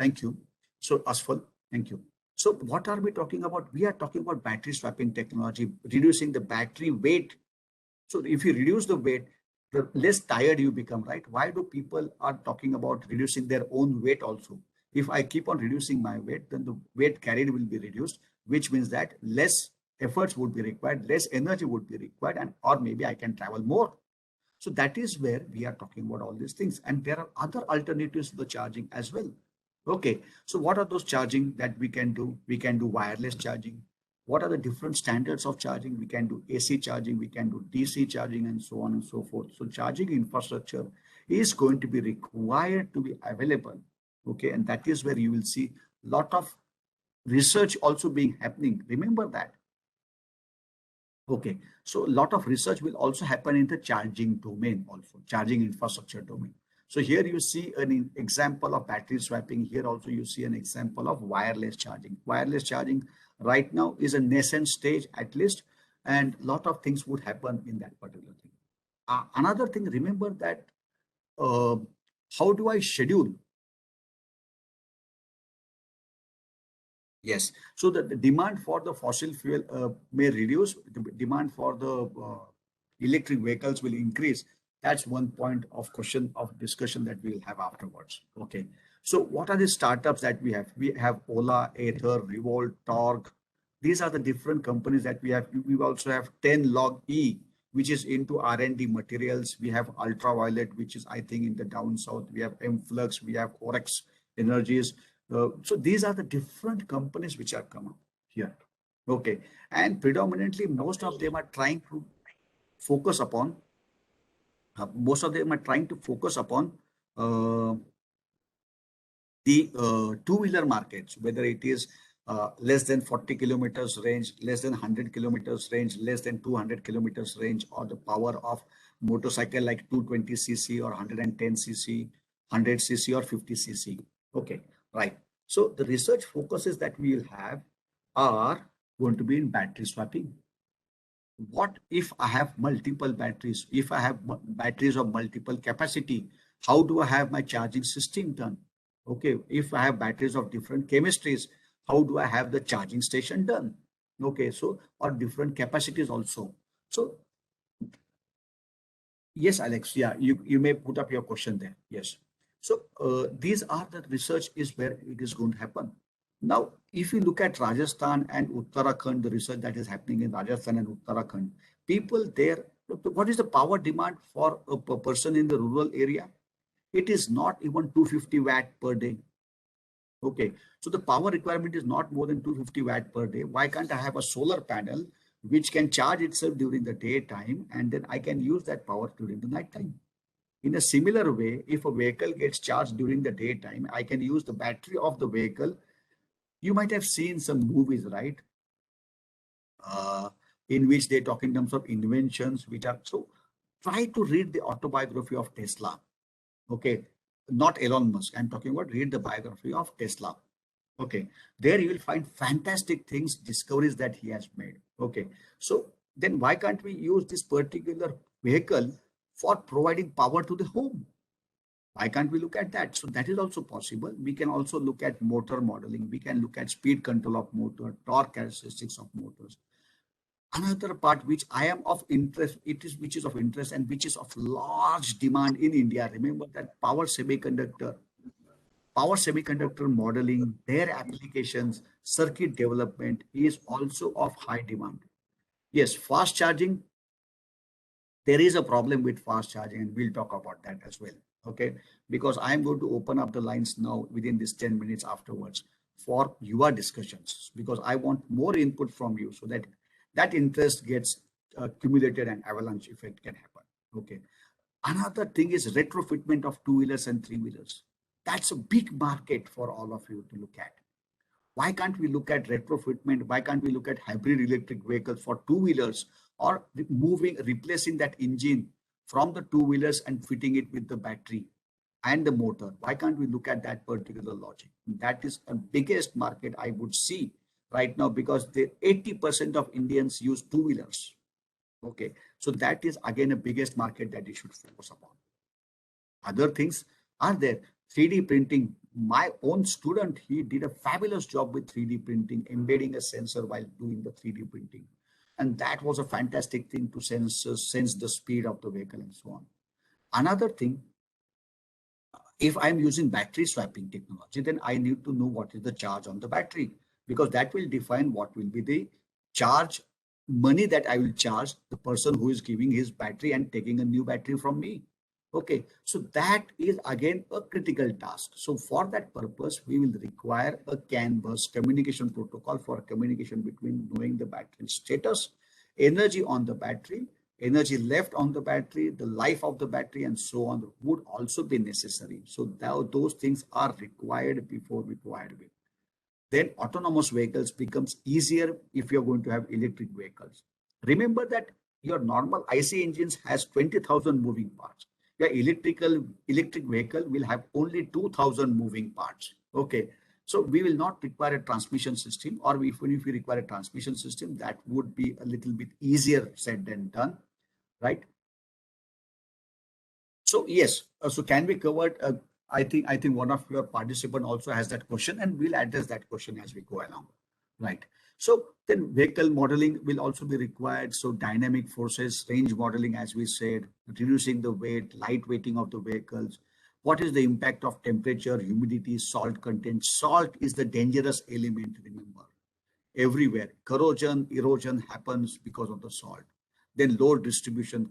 thank you. So Asfal, thank you. So what are we talking about? We are talking about battery swapping technology, reducing the battery weight. So if you reduce the weight, the less tired you become, right? Why do people are talking about reducing their own weight also? If I keep on reducing my weight, then the weight carried will be reduced, which means that less efforts would be required, less energy would be required, and or maybe I can travel more. So that is where we are talking about all these things. And there are other alternatives to the charging as well. Okay, so what are those charging that we can do? We can do wireless charging. What are the different standards of charging? We can do AC charging, we can do DC charging, and so on and so forth. So charging infrastructure is going to be required to be available. Okay, and that is where you will see a lot of research also being happening. Remember that. Okay, so a lot of research will also happen in the charging domain also, charging infrastructure domain. So here you see an example of battery swapping. Here also you see an example of wireless charging. Wireless charging right now is a nascent stage at least, and a lot of things would happen in that particular thing. Another thing, remember that uh, how do I schedule? Yes. So the demand for the fossil fuel may reduce, the demand for the electric vehicles will increase. That's one point of question of discussion that we'll have afterwards. Okay. So what are the startups that we have? We have Ola, Ather, Revolt, Torque. These are the different companies that we have. We also have 10 log E, which is into R&D materials. We have Ultraviolet, which is I think in the down south. We have Mflux, we have Orex Energies. So these are the different companies which are come up here. Okay. And predominantly, most of them are trying to focus upon, uh, the two-wheeler markets, whether it is less than 40 kilometers range, less than 100 kilometers range, less than 200 kilometers range, or the power of motorcycle like 220cc or 110cc, 100cc or 50cc. Okay, right. So the research focuses that we will have are going to be in battery swapping. What if I have multiple batteries? If I have batteries of multiple capacity, how do I have my charging system done? Okay, if I have batteries of different chemistries, how do I have the charging station done? Okay, so or different capacities also. So yes, Alex, yeah, you may put up your question there. Yes. So these are the research is where it is going to happen. Now, if you look at Rajasthan and Uttarakhand, the research that is happening in Rajasthan and Uttarakhand, people there, what is the power demand for a person in the rural area? It is not even 250 watt per day. Okay, so the power requirement is not more than 250 watt per day. Why can't I have a solar panel which can charge itself during the daytime and then I can use that power during the night time? In a similar way, if a vehicle gets charged during the daytime, I can use the battery of the vehicle. You might have seen some movies, right? Uh, in which they talk in terms of inventions, which are so. Try to read the autobiography of Tesla. Okay, not Elon Musk. I'm talking about read the biography of Tesla. Okay, there you will find fantastic things, discoveries that he has made. Okay, so then why can't we use this particular vehicle for providing power to the home? Why can't we look at that? So that is also possible. We can also look at motor modeling. We can look at speed control of motor, torque characteristics of motors. Another part which I am of interest, which is of interest and which is of large demand in India. Remember that power semiconductor modeling, their applications, circuit development is also of high demand. Yes, fast charging, there is a problem with fast charging, and we'll talk about that as well. Okay, because I'm going to open up the lines now within this 10 minutes afterwards for your discussions, because I want more input from you so that that interest gets accumulated and avalanche effect can happen. Okay, another thing is retrofitment of two-wheelers and three-wheelers. That's a big market for all of you to look at. Why can't we look at retrofitment? Why can't we look at hybrid electric vehicles for two-wheelers, or replacing that engine from the two-wheelers and fitting it with the battery and the motor? Why can't we look at that particular logic? That is the biggest market I would see right now, because the 80% of Indians use two-wheelers. Okay, so that is again a biggest market that you should focus upon. Other things are there. 3D printing. My own student, he did a fabulous job with 3D printing, embedding a sensor while doing the 3D printing. And that was a fantastic thing to sense the speed of the vehicle and so on. Another thing, if I'm using battery swapping technology, then I need to know what is the charge on the battery, because that will define what will be the charge money that I will charge the person who is giving his battery and taking a new battery from me. Okay, so that is again a critical task. So for that purpose, we will require a CAN bus communication protocol for communication between knowing the battery status, energy on the battery, energy left on the battery, the life of the battery, and so on would also be necessary. So those things are required before required with. Then autonomous vehicles becomes easier if you're going to have electric vehicles. Remember that your normal IC engines has 20,000 moving parts. Your electric vehicle will have only 2,000 moving parts. Okay. So we will not require a transmission system, or if we require a transmission system, that would be a little bit easier said than done, right? So yes, so can be covered. I think one of your participant also has that question, and we'll address that question as we go along, right? So then vehicle modeling will also be required. So dynamic forces, range modeling, as we said, reducing the weight, light weighting of the vehicles. What is the impact of temperature, humidity, salt content? Salt is the dangerous element. Remember, everywhere. Corrosion, erosion happens because of the salt. Then load distribution.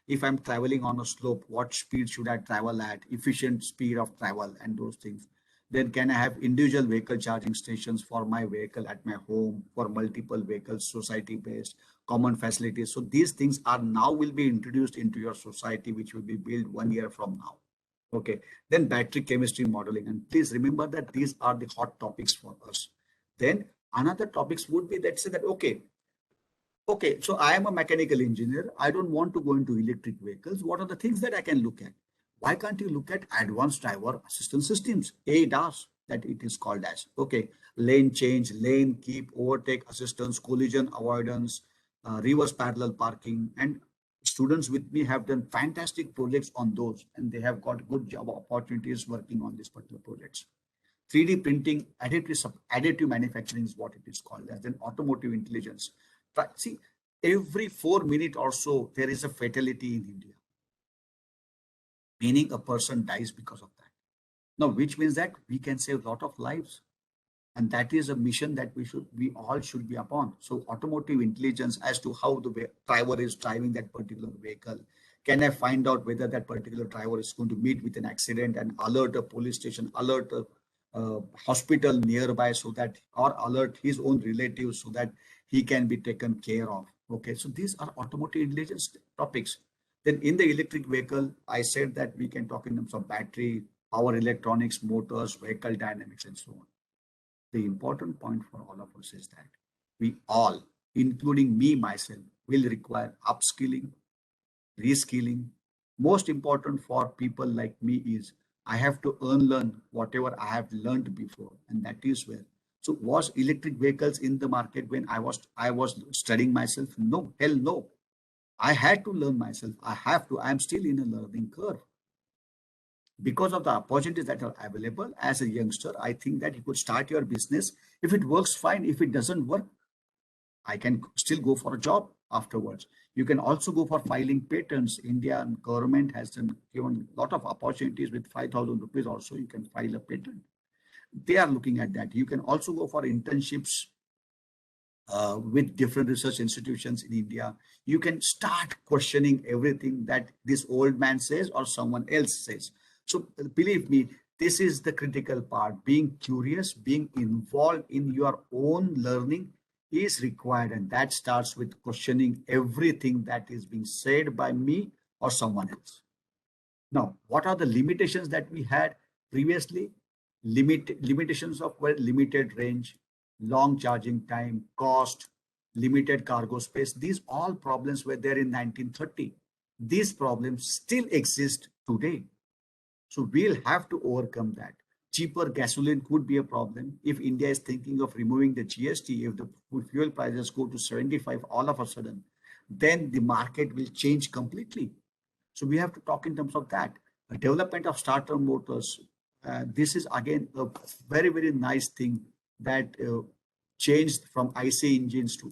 If I'm traveling on a slope, what speed should I travel at? Efficient speed of travel and those things. Then can I have individual vehicle charging stations for my vehicle at my home, for multiple vehicles, society based, common facilities. So these things are now will be introduced into your society, which will be built 1 year from now. Okay. Then battery chemistry modeling. And please remember that these are the hot topics for us. Then another topics would be that say that, okay, so I am a mechanical engineer. I don't want to go into electric vehicles. What are the things that I can look at? Why can't you look at advanced driver assistance systems, ADAS, that it is called as? Okay, lane change, lane keep, overtake assistance, collision avoidance, reverse parallel parking, and students with me have done fantastic projects on those, and they have got good job opportunities working on these particular projects. 3D printing, additive manufacturing is what it is called as. Then automotive intelligence. But see, every 4 minutes or so, there is a fatality in India, meaning a person dies because of that. Now, which means that we can save a lot of lives. And that is a mission that we all should be upon. So automotive intelligence as to how the driver is driving that particular vehicle. Can I find out whether that particular driver is going to meet with an accident and alert a police station, alert a hospital nearby, so that, or alert his own relatives so that he can be taken care of. Okay, so these are automotive intelligence topics. Then in the electric vehicle, I said that we can talk in terms of battery, power electronics, motors, vehicle dynamics, and so on. The important point for all of us is that we all, including me myself, will require upskilling, reskilling. Most important for people like me is I have to unlearn whatever I have learned before, and that is where. So was electric vehicles in the market when I was studying myself? No, hell no. I had to learn myself. I have to. I'm still in a learning curve. Because of the opportunities that are available as a youngster, I think that you could start your business. If it works, fine. If it doesn't work, I can still go for a job afterwards. You can also go for filing patents. India government has given a lot of opportunities with 5,000 rupees also. You can file a patent. They are looking at that. You can also go for internships with different research institutions in India. You can start questioning everything that this old man says or someone else says. So believe me, this is the critical part. Being curious, being involved in your own learning is required. And that starts with questioning everything that is being said by me or someone else. Now, what are the limitations that we had previously? Limitations of limited range, long charging time, cost, limited cargo space. These all problems were there in 1930. These problems still exist today. So we'll have to overcome that. Cheaper gasoline could be a problem. If India is thinking of removing the GST, if the fuel prices go to 75 all of a sudden, then the market will change completely. So we have to talk in terms of that. The development of starter motors. This is again a very, very nice thing that changed from IC engines to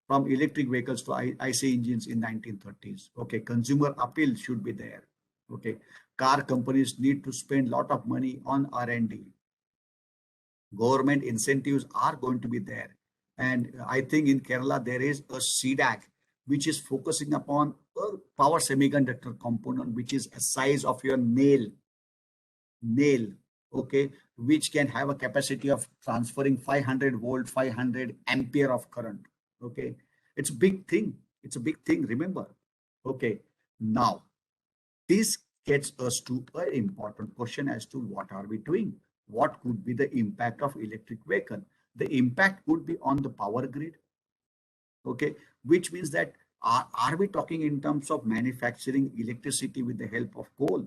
from electric vehicles to IC engines in 1930s. Okay, consumer appeal should be there. Okay, car companies need to spend a lot of money on R&D. Government incentives are going to be there. And I think in Kerala, there is a CDAC, which is focusing upon a power semiconductor component, which is a size of your nail, okay, which can have a capacity of transferring 500 volt, 500 ampere of current. Okay, it's a big thing. It's a big thing. Remember. Okay, now this gets us to an important question as to what are we doing? What could be the impact of electric vehicle? The impact could be on the power grid. Okay, which means that are we talking in terms of manufacturing electricity with the help of coal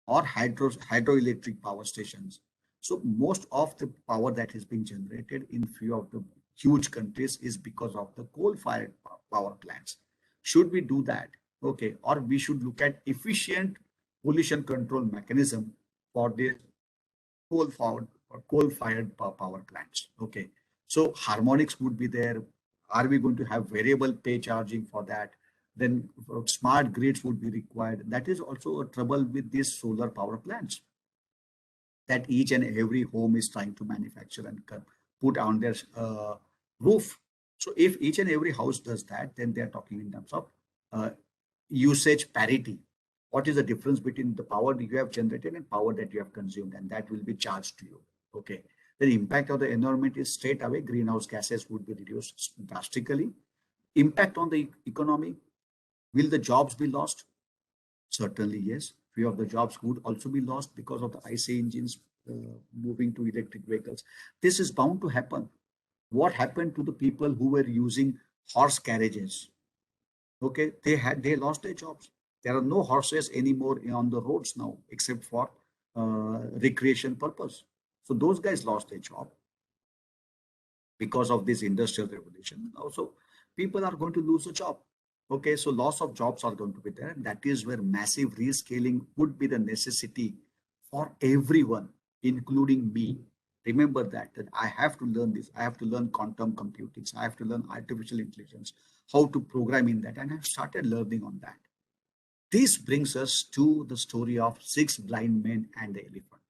or hydroelectric power stations? So most of the power that is being generated in few of the huge countries is because of the coal-fired power plants. Should we do that? Okay, or we should look at efficient pollution control mechanism for the coal-fired power plants. Okay, so harmonics would be there. Are we going to have variable pay charging for that? Then smart grids would be required. That is also a trouble with these solar power plants that each and every home is trying to manufacture and put on their roof. So if each and every house does that, then they're talking in terms of usage parity. What is the difference between the power that you have generated and power that you have consumed, and that will be charged to you. Okay. The impact of the environment is straight away greenhouse gases would be reduced drastically. Impact on the economy, will the jobs be lost? Certainly, yes. Few of the jobs would also be lost because of the IC engines moving to electric vehicles. This is bound to happen. What happened to the people who were using horse carriages? Okay, they lost their jobs. There are no horses anymore on the roads now, except for recreation purpose. So those guys lost their job because of this industrial revolution. Also, people are going to lose a job. Okay, so loss of jobs are going to be there. That is where massive rescaling would be the necessity for everyone, including me. Remember that I have to learn this. I have to learn quantum computing. I have to learn artificial intelligence, how to program in that. And I've started learning on that. This brings us to the story of 6 blind men and the elephant.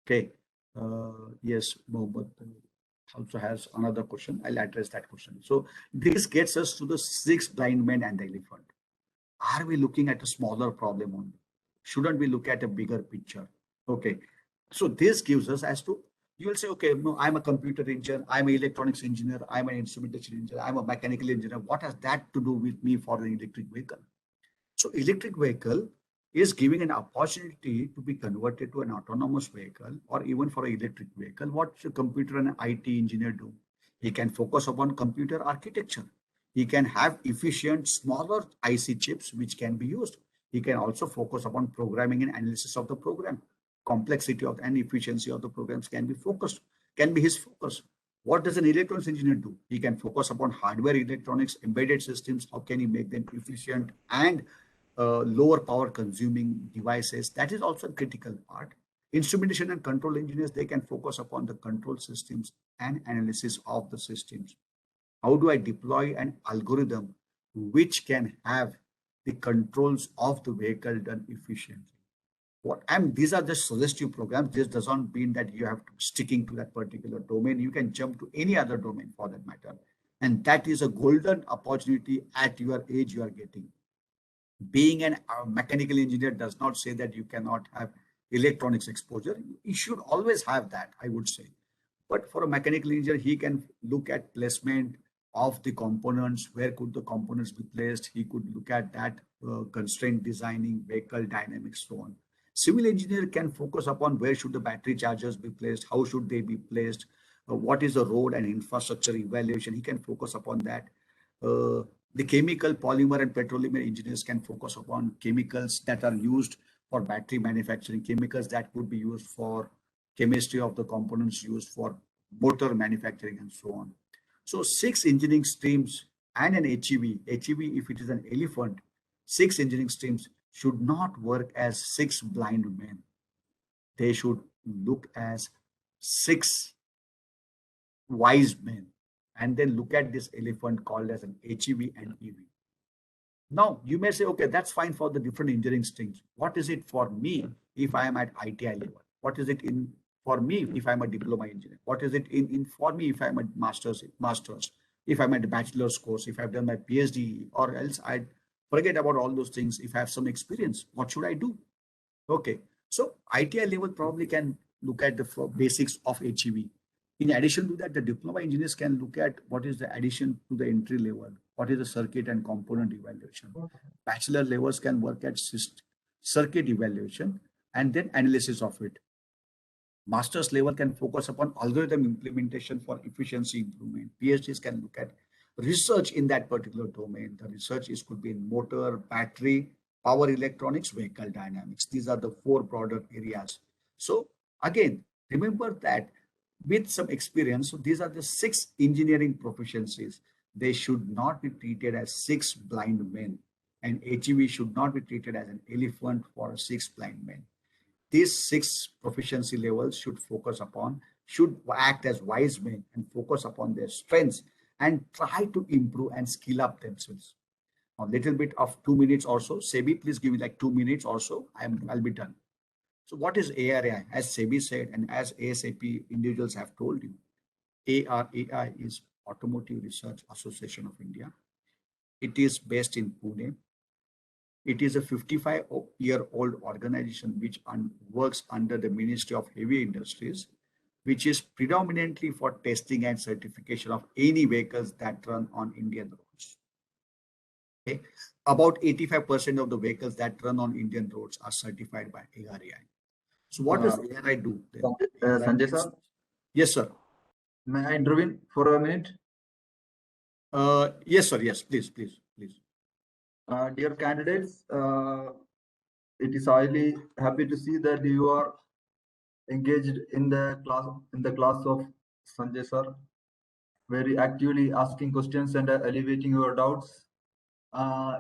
Okay. Yes, Mohammed also has another question. I'll address that question. So this gets us to the 6 blind men and the elephant. Are we looking at a smaller problem only? Shouldn't we look at a bigger picture? Okay. So this gives us as to, you will say, okay, no, I'm a computer engineer, I'm an electronics engineer, I'm an instrumentation engineer, I'm a mechanical engineer. What has that to do with me for an electric vehicle? So electric vehicle is giving an opportunity to be converted to an autonomous vehicle, or even for an electric vehicle. What should a computer and an IT engineer do? He can focus upon computer architecture. He can have efficient, smaller IC chips which can be used. He can also focus upon programming and analysis of the program. Complexity of and efficiency of the programs can be his focus. What does an electronics engineer do? He can focus upon hardware, electronics, embedded systems. How can he make them efficient and lower power consuming devices? That is also a critical part. Instrumentation and control engineers, they can focus upon the control systems and analysis of the systems. How do I deploy an algorithm which can have the controls of the vehicle done efficiently? These are just suggestive programs. This doesn't mean that you have to sticking to that particular domain. You can jump to any other domain for that matter. And that is a golden opportunity at your age you are getting. Being a mechanical engineer does not say that you cannot have electronics exposure. You should always have that, I would say. But for a mechanical engineer, he can look at placement of the components. Where could the components be placed? He could look at that constraint designing, vehicle dynamics, so on. Civil engineer can focus upon where should the battery chargers be placed, how should they be placed, what is the road and infrastructure evaluation. He can focus upon that. The chemical, polymer and petroleum engineers can focus upon chemicals that are used for battery manufacturing, chemicals that could be used for chemistry of the components used for motor manufacturing and so on. So 6 engineering streams and an HEV, if it is an elephant, 6 engineering streams should not work as 6 blind men. They should look as 6 wise men, and then look at this elephant called as an HEV and EV. Now, you may say, okay, that's fine for the different engineering streams. What is it for me if I am at ITI level? What is it for me if I'm a diploma engineer? What is it for me if I'm a master's? if I'm at a bachelor's course, if I've done my PhD, or else I'd forget about all those things. If I have some experience, what should I do? Okay. So ITI level probably can look at the basics of HEV. In addition to that, the diploma engineers can look at what is the addition to the entry level, what is the circuit and component evaluation. Bachelor levels can work at circuit evaluation and then analysis of it. Master's level can focus upon algorithm implementation for efficiency improvement. PhDs can look at research in that particular domain. The research could be in motor, battery, power electronics, vehicle dynamics. These are the four broader areas. So again, remember that with some experience, so these are the 6 engineering proficiencies. They should not be treated as 6 blind men, and HEV should not be treated as an elephant for 6 blind men. These 6 proficiency levels should act as wise men and focus upon their strengths and try to improve and skill up themselves. A little bit of 2 minutes or so. Sebi, please give me like 2 minutes or so. I'll be done. So what is ARAI? As Sebi said, and as ASAP individuals have told you, ARAI is Automotive Research Association of India. It is based in Pune. It is a 55-year-old organization which works under the Ministry of Heavy Industries, which is predominantly for testing and certification of any vehicles that run on Indian roads. Okay. About 85% of the vehicles that run on Indian roads are certified by ARAI. So what does ARAI do? Sanjay sir? Yes, sir. May I intervene for a minute? Yes, sir. Yes, please. Dear candidates, it is highly happy to see that you are engaged in the class of Sanjay sir, very actively asking questions and alleviating your doubts.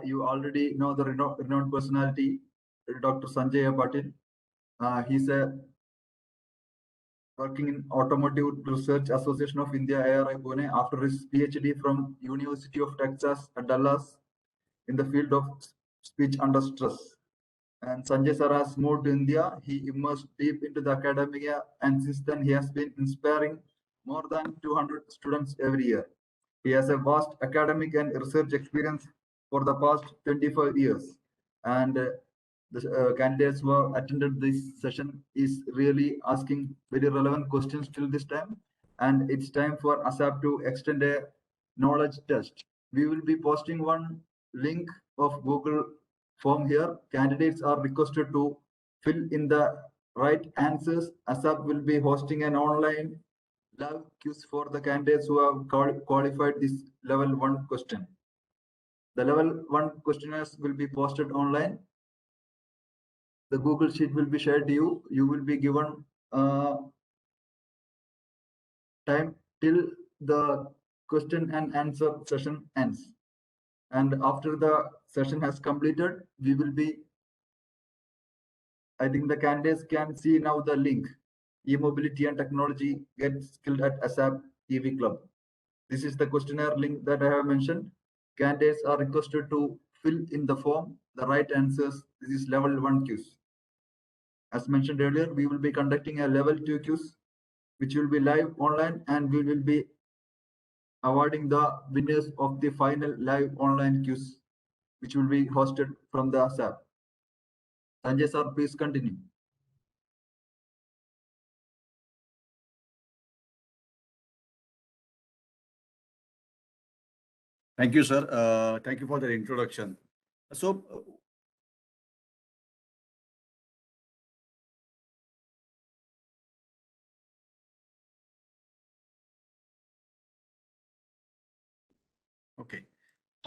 You already know the renowned personality, Dr. Sanjay Patil. He's working in Automotive Research Association of India, ARI Pune, after his PhD from University of Texas at Dallas in the field of speech under stress. And Sanjay sir has moved to India. He immersed deep into the academia, and since then he has been inspiring more than 200 students every year. He has a vast academic and research experience for the past 25 years. And the candidates who have attended this session is really asking very relevant questions till this time. And it's time for ASAP to extend a knowledge test. We will be posting one link of Google form here. Candidates are requested to fill in the right answers. ASAP will be hosting an online live quiz for the candidates who have qualified this level 1 question. The level 1 questionnaires will be posted online. The Google sheet will be shared to you. You will be given time till the question and answer session ends. And after the session has completed, we will be, I think the candidates can see now the link, e-mobility and technology get skilled at ASAP EV Club. This is the questionnaire link that I have mentioned. Candidates are requested to fill in the form, the right answers. This is level 1 quiz. As mentioned earlier, we will be conducting a level 2 quiz, which will be live online, and we will be awarding the winners of the final live online quiz, which will be hosted from the ASAP. Sanjay sir, please continue. Thank you, sir. Thank you for the introduction. So, okay,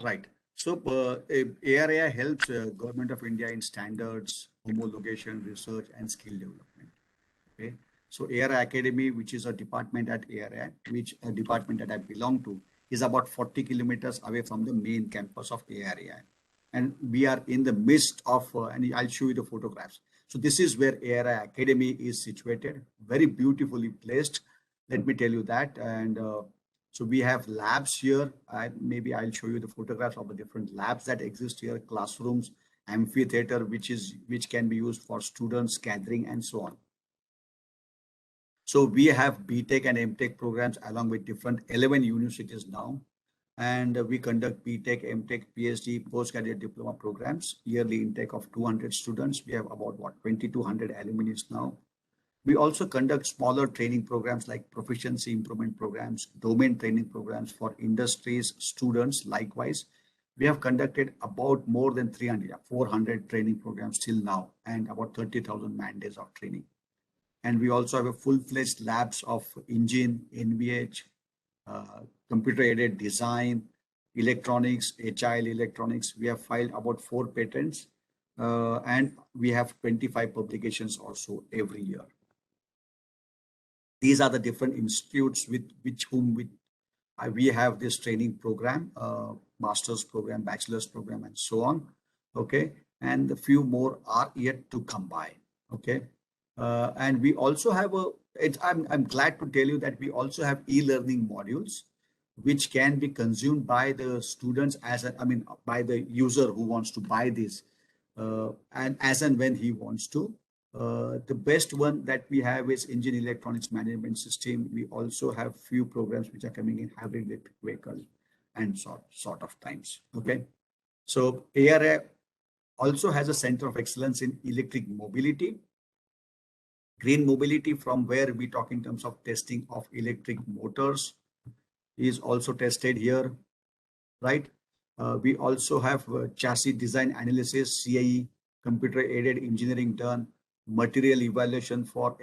right. So, ARAI helps Government of India in standards, homologation, research, and skill development. Okay. So, ARAI Academy, which is a department at ARAI, which a department that I belong to, is about 40 kilometers away from the main campus of ARAI. And we are in the midst of, and I'll show you the photographs. So this is where ARAI Academy is situated, very beautifully placed. Let me tell you that. And so we have labs here. Maybe I'll show you the photographs of the different labs that exist here, classrooms, amphitheater, which can be used for students gathering and so on. So we have BTech and MTech programs along with different 11 universities now. And we conduct BTech, MTech, PhD, postgraduate diploma programs, yearly intake of 200 students. We have about 2,200 alumni now. We also conduct smaller training programs like proficiency improvement programs, domain training programs for industries, students. Likewise, we have conducted about more than 400 training programs till now, and about 30,000 man days of training. And we also have a full-fledged labs of engine, NVH, computer-aided design, electronics, agile electronics. We have filed about 4 patents, and we have 25 publications also every year. These are the different institutes with whom we have this training program, master's program, bachelor's program, and so on. Okay, and a few more are yet to come by. Okay, and we also have I'm glad to tell you that we also have e-learning modules, which can be consumed by the students by the user who wants to buy this, and as and when he wants to. The best one that we have is engine electronics management system. We also have few programs which are coming in hybrid electric vehicle and sort of times. Okay, so ARA also has a center of excellence in electric mobility, green mobility, from where we talk in terms of testing of electric motors is also tested here, right? We also have chassis design analysis, CAE, computer aided engineering done, material evaluation for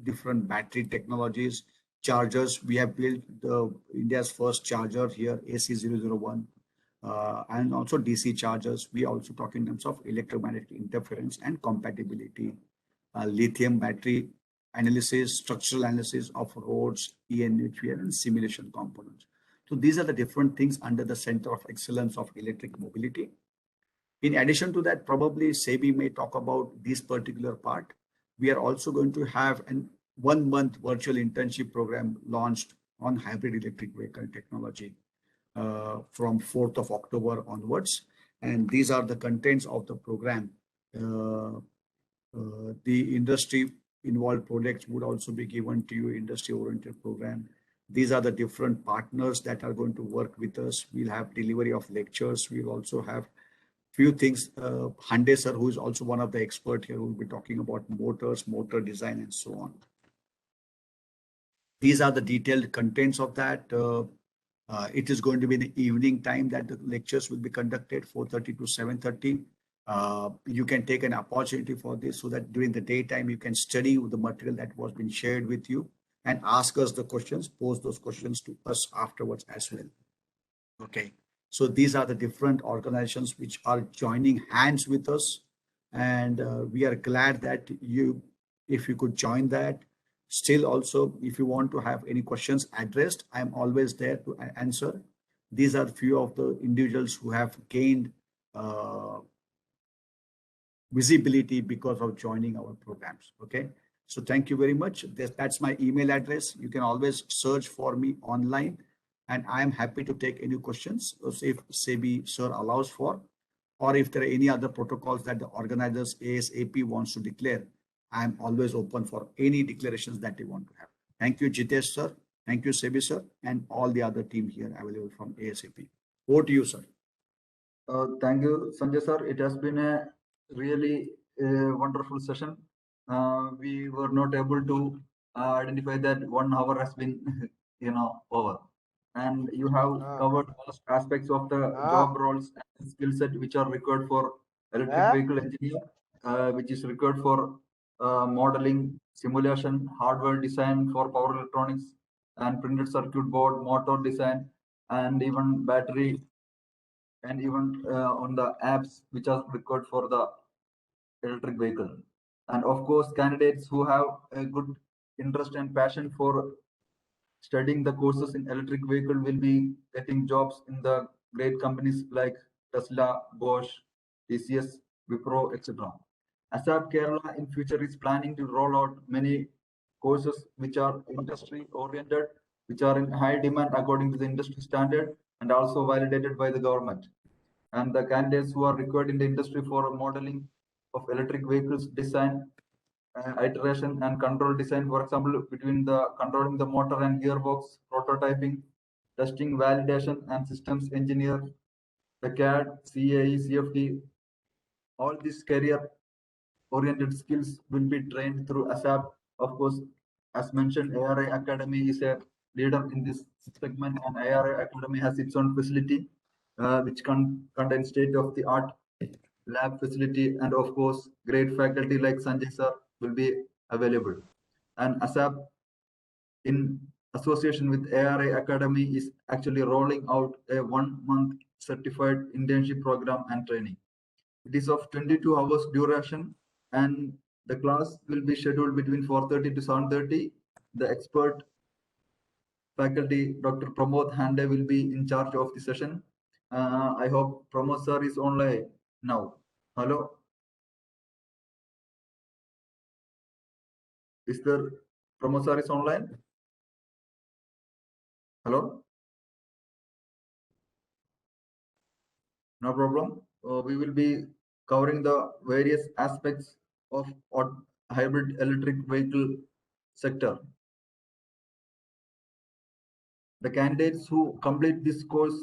different battery technologies, chargers. We have built India's first charger here, AC001, and also DC chargers. We also talk in terms of electromagnetic interference and compatibility, lithium battery analysis, structural analysis of roads, ENHVR, and simulation components. So these are the different things under the Center of Excellence of Electric Mobility. In addition to that, probably SEBI may talk about this particular part. We are also going to have a 1-month virtual internship program launched on hybrid electric vehicle technology from 4th of October onwards. And these are the contents of the program. The industry involved projects would also be given to you, industry-oriented program. These are the different partners that are going to work with us. We'll have delivery of lectures. We'll also have few things. Hande sir, who is also one of the experts here, will be talking about motors, motor design, and so on. These are the detailed contents of that. It is going to be in the evening time that the lectures will be conducted, 4:30 to 7:30. You can take an opportunity for this so that during the daytime you can study the material that was been shared with you and ask us the questions, pose those questions to us afterwards as well. Okay, so these are the different organizations which are joining hands with us, and we are glad that if you could join that. Still also, if you want to have any questions addressed, I'm always there to answer. These are few of the individuals who have gained visibility because of joining our programs. Okay, so thank you very much. That's my email address. You can always search for me online, and I am happy to take any questions if SEBI sir allows for, or if there are any other protocols that the organizers ASAP wants to declare. I'm always open for any declarations that they want to have. Thank you, Jitesh sir. Thank you, SEBI sir, and all the other team here available from ASAP. Over to you, sir. Thank you, Sanjay sir. It has been a really wonderful session. We were not able to identify that 1 hour has been, over. And you have covered most aspects of the job roles and skill set which are required for electric vehicle engineer, which is required for modeling, simulation, hardware design for power electronics and printed circuit board, motor design, and even battery, and even on the apps which are required for the electric vehicle. And of course, candidates who have a good interest and passion for studying the courses in electric vehicle will be getting jobs in the great companies like Tesla, Bosch, TCS, Wipro, etc. ASAP Kerala in future is planning to roll out many courses which are industry oriented, which are in high demand according to the industry standard and also validated by the government. And the candidates who are required in the industry for modeling of electric vehicles design, iteration and control design, for example, between the controlling the motor and gearbox, prototyping, testing, validation, and systems engineer, the CAD, CAE, CFD, all these career-oriented skills will be trained through ASAP. Of course, as mentioned, ARI Academy is a leader in this segment, and ARI Academy has its own facility, which contains state-of-the-art lab facility, and of course, great faculty like Sanjay sir will be available. And ASAP, in association with ARI Academy, is actually rolling out a 1-month certified internship program and training. It is of 22 hours duration, and the class will be scheduled between 4:30 to 7:30. The expert faculty, Dr. Pramod Hande, will be in charge of the session. I hope Pramod sir is online now. Hello. Is there Pramod sir is online? Hello? No problem. We will be covering the various aspects of hybrid electric vehicle sector. The candidates who complete this course,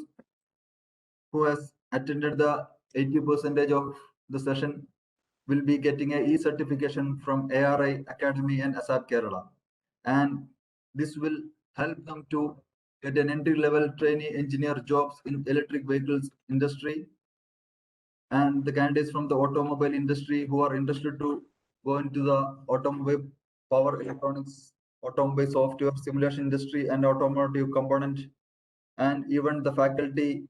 who has attended the 80% of the session, will be getting a e-certification from ARI Academy and ASAP Kerala. And this will help them to get an entry-level trainee engineer jobs in electric vehicles industry. And the candidates from the automobile industry who are interested to go into the automobile power electronics, automobile software simulation industry, and automotive component, and even the faculty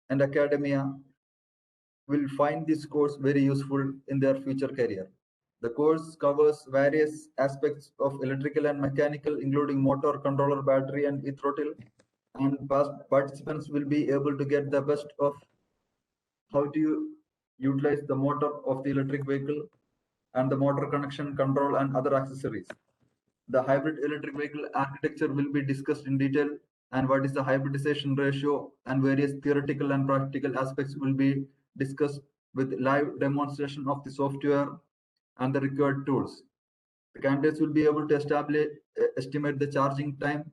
and academia will find this course very useful in their future career. The course covers various aspects of electrical and mechanical, including motor, controller, battery, and e-throttle. And participants will be able to get the best of how to utilize the motor of the electric vehicle and the motor connection, control, and other accessories. The hybrid electric vehicle architecture will be discussed in detail, and what is the hybridization ratio, and various theoretical and practical aspects will be discussed with live demonstration of the software and the required tools. The candidates will be able to estimate the charging time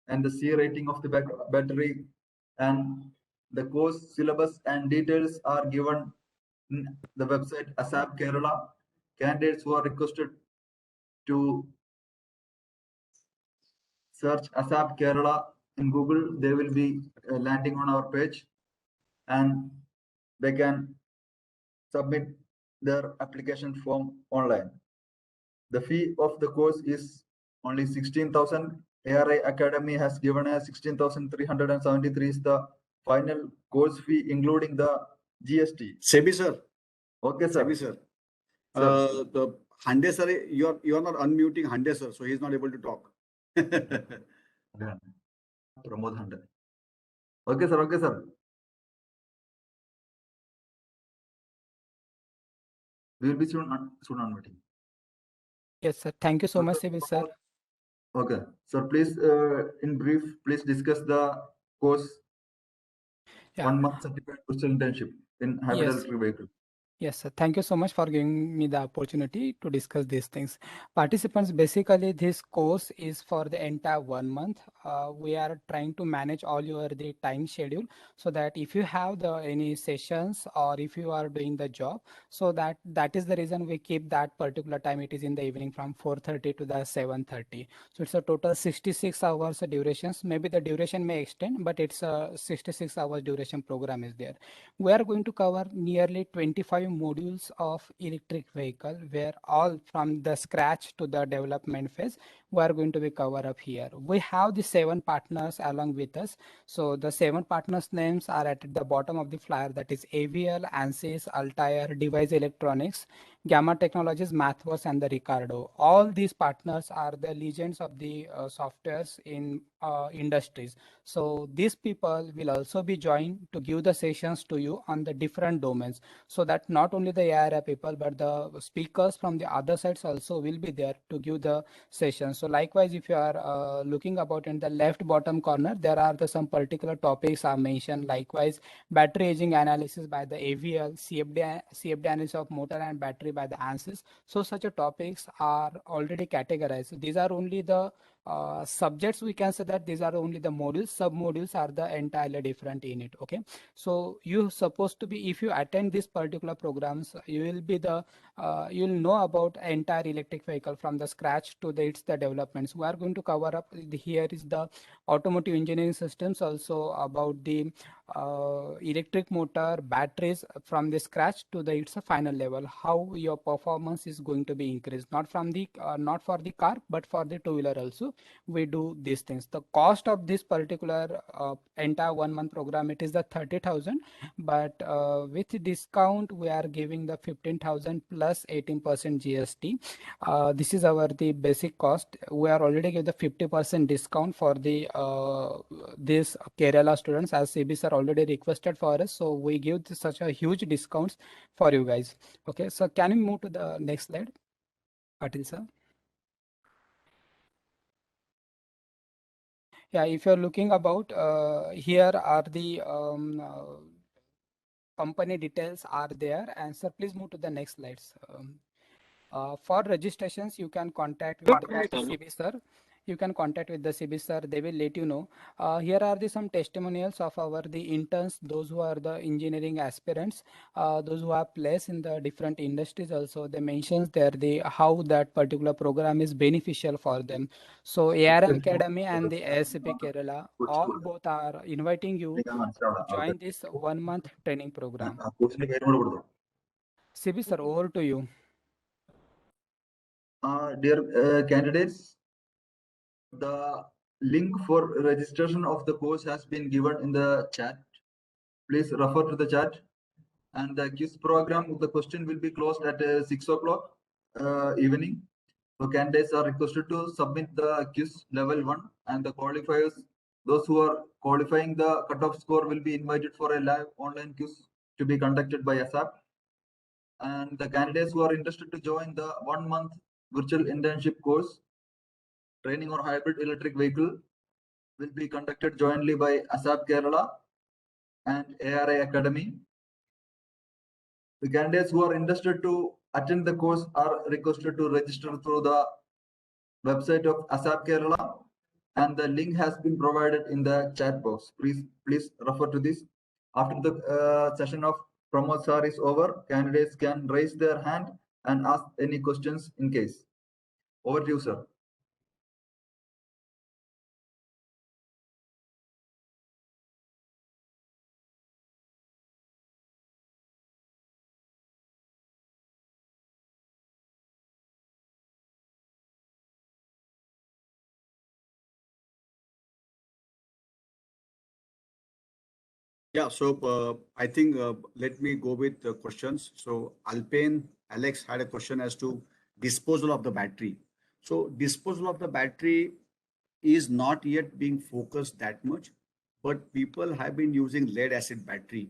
and the C rating of the battery, and the course syllabus and details are given in the website ASAP Kerala. Candidates who are requested to search ASAP Kerala in Google, they will be landing on our page, and they can submit their application form online. The fee of the course is only 16,000. ARI Academy has given a 16,373 is the final course fee, including the GST. Sebi sir. Okay, sir. Sebi sir. The Hande sir, you're not unmuting Hande sir, so he's not able to talk. Pramod Hande. Okay, sir. Okay, sir. We will be soon on meeting. Yes, sir. Thank you so much, Sebi sir. Okay, sir. Please, in brief, please discuss the course. Yeah. 1 month certified virtual internship in hybrid electric vehicle. Yes, sir. Thank you so much for giving me the opportunity to discuss these things. Participants, basically, this course is for the entire 1 month. We are trying to manage all the time schedule so that if you have any sessions or if you are doing the job, so that is the reason we keep that particular time. It is in the evening from 4:30 to the 7:30. So it's a total 66 hours durations. Maybe the duration may extend, but it's a 66 hours duration program is there. We are going to cover nearly 25 modules of electric vehicle, where all from the scratch to the development phase we are going to be cover up here. We have the 7 partners along with us. So the 7 partners names are at the bottom of the flyer, that is AVL, ANSYS, Altair, Device Electronics, Gamma Technologies, Mathworks, and the Ricardo. All these partners are the legends of the softwares in industries. So these people will also be joined to give the sessions to you on the different domains, so that not only the ARI people but the speakers from the other sides also will be there to give the sessions. So likewise, if you are looking about in the left bottom corner, there are some particular topics are mentioned. Likewise, battery aging analysis by the AVL, CFD analysis of motor and battery by the ANSYS. So such a topics are already categorized. These are only the subjects, we can say that these are only the modules. Sub modules are the entirely different in it. Okay, so you supposed to be, if you attend these particular programs, you will be the you'll know about entire electric vehicle from the scratch to the developments. We are going to cover up here is the automotive engineering systems, also about the electric motor, batteries from the scratch to the its a final level, how your performance is going to be increased, not from the not for the car but for the two-wheeler also. We do these things. The cost of this particular entire 1 month program, it is the 30,000, but with discount we are giving the 15,000 plus 18% GST. This is our the basic cost. We are already give the 50% discount for the this Kerala students, as CB sir already requested for us. So we give such a huge discounts for you guys. Okay, so can we move to the next slide, Patil sir? Yeah, if you're looking about here are the company details are there, and sir, please move to the next slides. For registrations, you can contact with CB sir. You can contact with the CB sir. They will let you know. Here are the some testimonials of our the interns, those who are the engineering aspirants, those who have placed in the different industries. Also, they mentions there the how that particular program is beneficial for them. So ARM Academy and the ASCP Kerala, all both are inviting you to join this 1 month training program. CB sir, over to you. Dear candidates, the link for registration of the course has been given in the chat. Please refer to the chat. And the quiz program, the question will be closed at 6 o'clock evening. So candidates are requested to submit the quiz level 1, and the qualifiers, those who are qualifying the cutoff score, will be invited for a live online quiz to be conducted by ASAP. And the candidates who are interested to join the 1 month virtual internship course, training on hybrid electric vehicle, will be conducted jointly by ASAP Kerala and ARI Academy. The candidates who are interested to attend the course are requested to register through the website of ASAP Kerala, and the link has been provided in the chat box. Please refer to this. After the session of Pramod sir is over, candidates can raise their hand and ask any questions in case. Over to you, sir. Yeah, so I think let me go with the questions. So Alpine, Alex had a question as to disposal of the battery. So disposal of the battery is not yet being focused that much, but people have been using lead acid battery.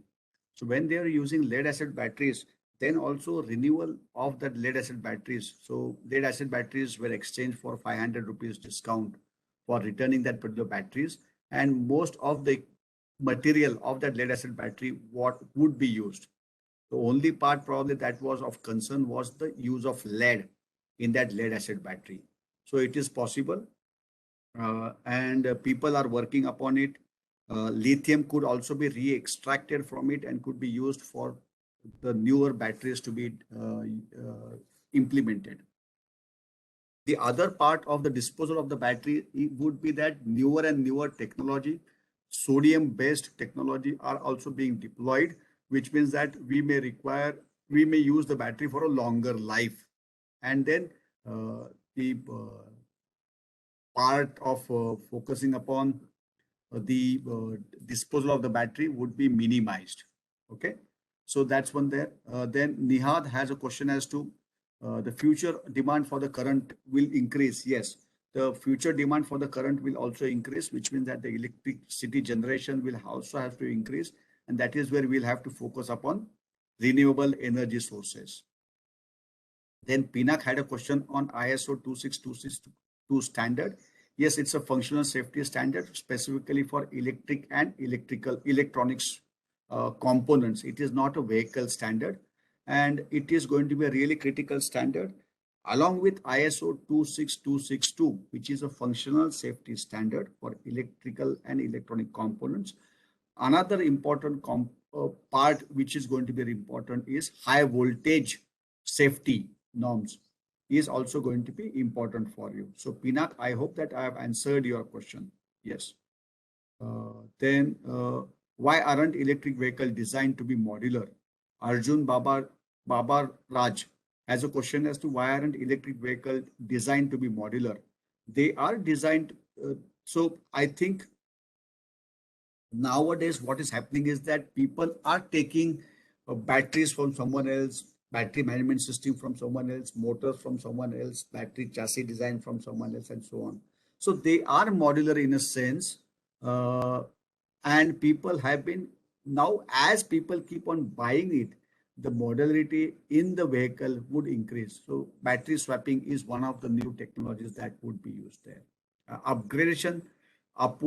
So when they are using lead acid batteries, then also renewal of that lead acid batteries. So lead acid batteries were exchanged for 500 rupees discount for returning that particular batteries. And most of the material of that lead acid battery, what would be used. The only part probably that was of concern was the use of lead in that lead acid battery. So it is possible, and people are working upon it. Lithium could also be re-extracted from it and could be used for the newer batteries to be implemented. The other part of the disposal of the battery would be that newer and newer technology, sodium-based technology, are also being deployed, which means that we may use the battery for a longer life, and then the part of focusing upon the disposal of the battery would be minimized. Okay, so that's one there. Then Nihad has a question as to the future demand for the current will increase. Yes, the future demand for the current will also increase, which means that the electricity generation will also have to increase, and that is where we'll have to focus upon renewable energy sources. Then Pinak had a question on ISO 26262 standard. Yes, it's a functional safety standard specifically for electric and electronics components. It is not a vehicle standard, and it is going to be a really critical standard. along with ISO 26262, which is a functional safety standard for electrical and electronic components. Another important part which is going to be very important is high voltage safety norms is also going to be important for you. So Pinak, I hope that I have answered your question. Yes. Then why aren't electric vehicle designed to be modular? Arjun Baba Raj has a question as to why aren't electric vehicle designed to be modular? They are designed. So I think nowadays what is happening is that people are taking batteries from someone else, battery management system from someone else, motors from someone else, battery chassis design from someone else, and so on. So they are modular in a sense, and people have been now, as people keep on buying it, the modularity in the vehicle would increase. So battery swapping is one of the new technologies that would be used there. Upgradation of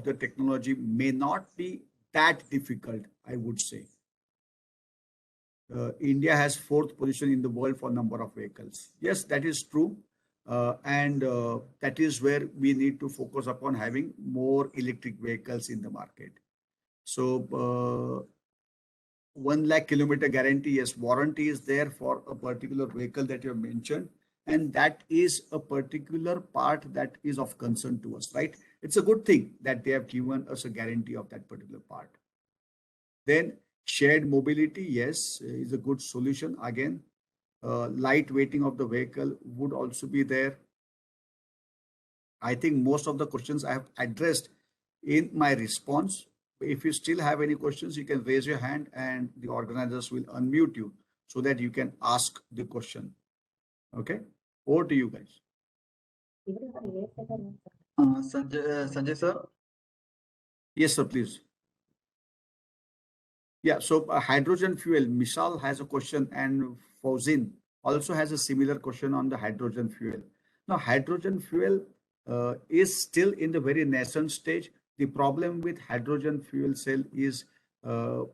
the technology may not be that difficult, I would say. India has 4th position in the world for number of vehicles. Yes, that is true. And that is where we need to focus upon having more electric vehicles in the market. So 1 lakh kilometer guarantee, yes, warranty is there for a particular vehicle that you have mentioned. And that is a particular part that is of concern to us, right? It's a good thing that they have given us a guarantee of that particular part. Then shared mobility, yes, is a good solution. Again, light weighting of the vehicle would also be there. I think most of the questions I have addressed in my response. If you still have any questions, you can raise your hand and the organizers will unmute you so that you can ask the question. Okay, over to you guys. Sanjay sir. Yes, sir, please. Yeah, so hydrogen fuel, Mishal has a question and Fauzin also has a similar question on the hydrogen fuel. Now, hydrogen fuel is still in the very nascent stage. The problem with hydrogen fuel cell is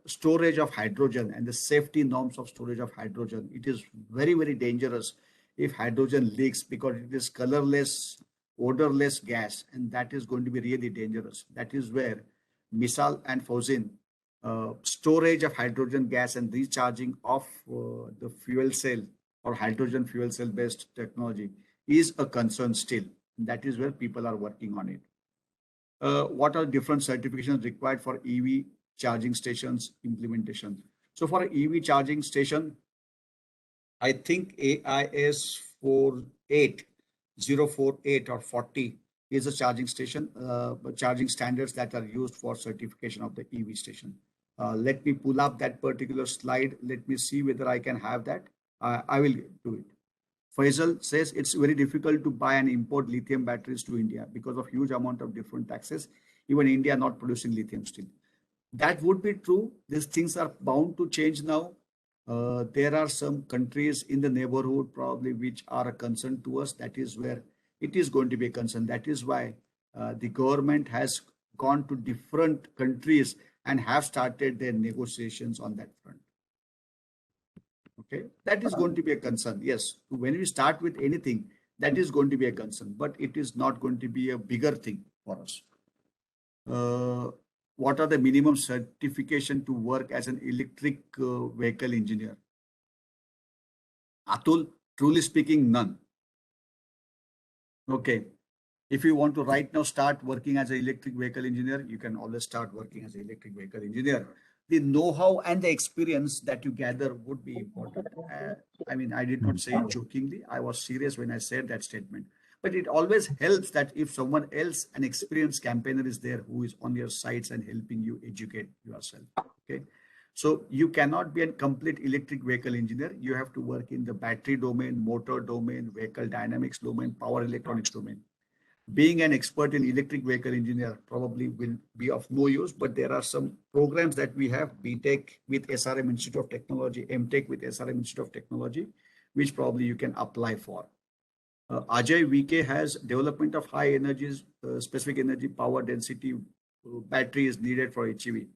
storage of hydrogen and the safety norms of storage of hydrogen. It is very, very dangerous if hydrogen leaks because it is colorless, odorless gas, and that is going to be really dangerous. That is where Mishal and Fauzin, storage of hydrogen gas and recharging of the fuel cell or hydrogen fuel cell based technology is a concern still. That is where people are working on it. What are different certifications required for EV charging stations implementation? So for EV charging station, I think AIS 48048 or 40 is a charging station, charging standards that are used for certification of the EV station. Let me pull up that particular slide. Let me see whether I can have that. I will do it. Faisal says it's very difficult to buy and import lithium batteries to India because of huge amount of different taxes. Even India not producing lithium still. That would be true. These things are bound to change now. There are some countries in the neighborhood probably which are a concern to us. That is where it is going to be a concern. That is why the government has gone to different countries and have started their negotiations on that front. Okay, that is going to be a concern. Yes, when we start with anything, that is going to be a concern, but it is not going to be a bigger thing for us. What are the minimum certification to work as an electric vehicle engineer? Atul, truly speaking, none. Okay. If you want to right now start working as an electric vehicle engineer, you can always start working as an electric vehicle engineer. The know-how and the experience that you gather would be important. I mean, I did not say it jokingly. I was serious when I said that statement. But it always helps that if someone else, an experienced campaigner is there who is on your sides and helping you educate yourself. Okay. So you cannot be a complete electric vehicle engineer. You have to work in the battery domain, motor domain, vehicle dynamics domain, power electronics domain. Being an expert in electric vehicle engineer probably will be of no use, but there are some programs that we have, BTech with SRM Institute of Technology, MTech with SRM Institute of Technology, which probably you can apply for. Ajay VK has development of high energies, specific energy power density battery is needed for HEV.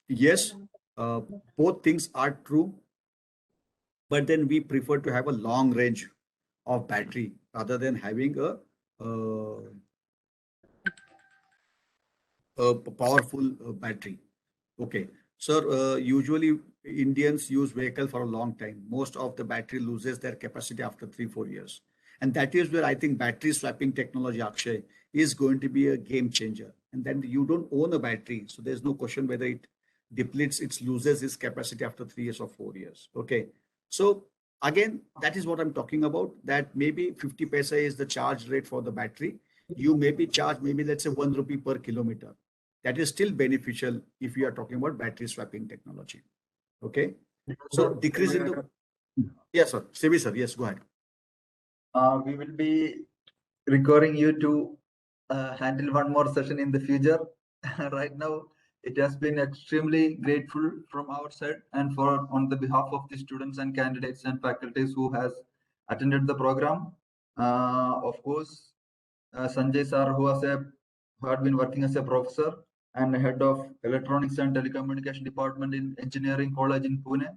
Yes, both things are true. but then we prefer to have a long range of battery rather than having a powerful battery. Okay. Sir, usually Indians use vehicle for a long time. Most of the battery loses their capacity after 3, 4 years. And that is where I think battery swapping technology, Akshay, is going to be a game changer. And then you don't own a battery. So there's no question whether it depletes, it loses its capacity after 3 years or 4 years. Okay. So again, that is what I'm talking about, that maybe 50 paisa is the charge rate for the battery. You may be charged maybe let's say 1 rupee per kilometer. That is still beneficial if you are talking about battery swapping technology. Okay. So decrease in the, yes, sir. Sevi, sir. Yes, go ahead. We will be requiring you to handle one more session in the future. Right now, it has been extremely grateful from our side and for on the behalf of the students and candidates and faculties who has attended the program. Of course, Sanjay sir, who had been working as a professor and head of electronics and telecommunication department in engineering college in Pune,